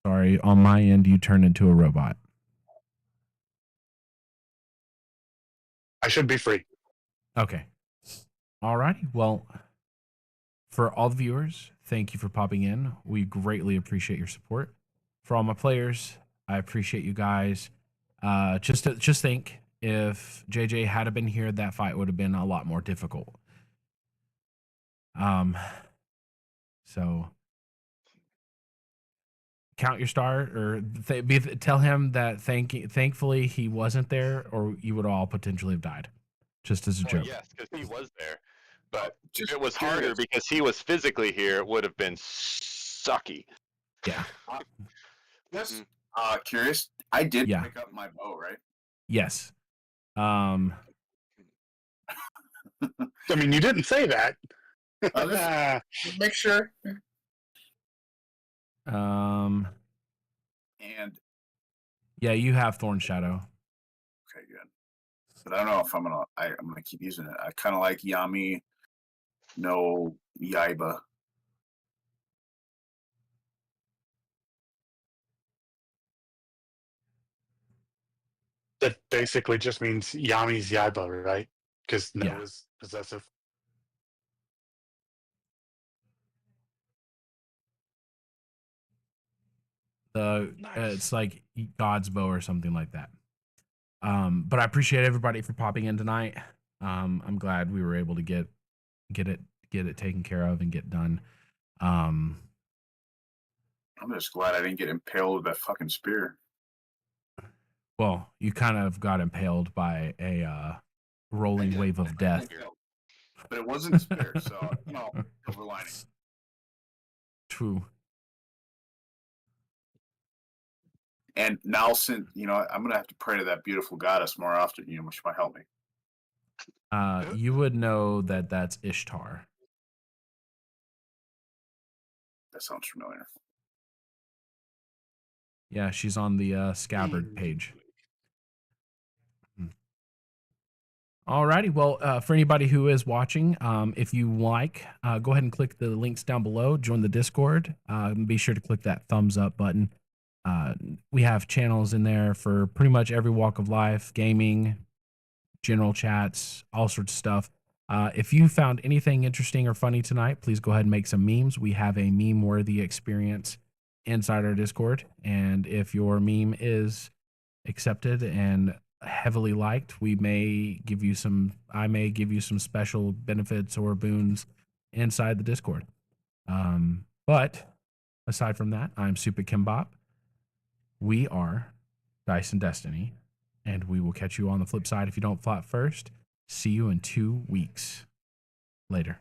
Sorry, on my end, you turned into a robot. I should be free. Okay. Alrighty. Well, for all the viewers, thank you for popping in. We greatly appreciate your support. For all my players, I appreciate you guys. Just think, if JJ had been here, that fight would have been a lot more difficult. So count your star, or tell him that thankfully he wasn't there, or you would all potentially have died. Just as a joke. Yes, because he was there. But Just it was curious. harder because he was physically here. It would have been sucky. Yeah. Just curious. I did Yeah. pick up my bow, right? Yes. I mean, you didn't say that. Make sure. And And yeah, you have Thorn Shadow. okay, good. But I don't know if I'm gonna keep using it. I kind of like Yami, no Yaiba. That basically just means Yami's Yaiba, right? Because no Yeah. is possessive. It's like God's bow or something like that. But I appreciate everybody for popping in tonight. I'm glad we were able to get it taken care of and get done. I'm just glad I didn't get impaled with that fucking spear. Well, you kind of got impaled by a rolling wave of death. But it wasn't a spear, so silver lining. True. And now, since I'm gonna have to pray to that beautiful goddess more often. Which might help me. You would know that that's Ishtar. That sounds familiar. Yeah, she's on the scabbard page. Alrighty, well, for anybody who is watching, if you like, go ahead and click the links down below, join the Discord, be sure to click that thumbs up button. We have channels in there for pretty much every walk of life, gaming, general chats, all sorts of stuff. If you found anything interesting or funny tonight, please go ahead and make some memes. We have a meme-worthy experience inside our Discord, and if your meme is accepted and heavily liked, I may give you some special benefits or boons inside the Discord. But aside from that, I'm Super Kimbop. We are Dice and Destiny, and we will catch you on the flip side if you don't flop first. See you in 2 weeks. Later.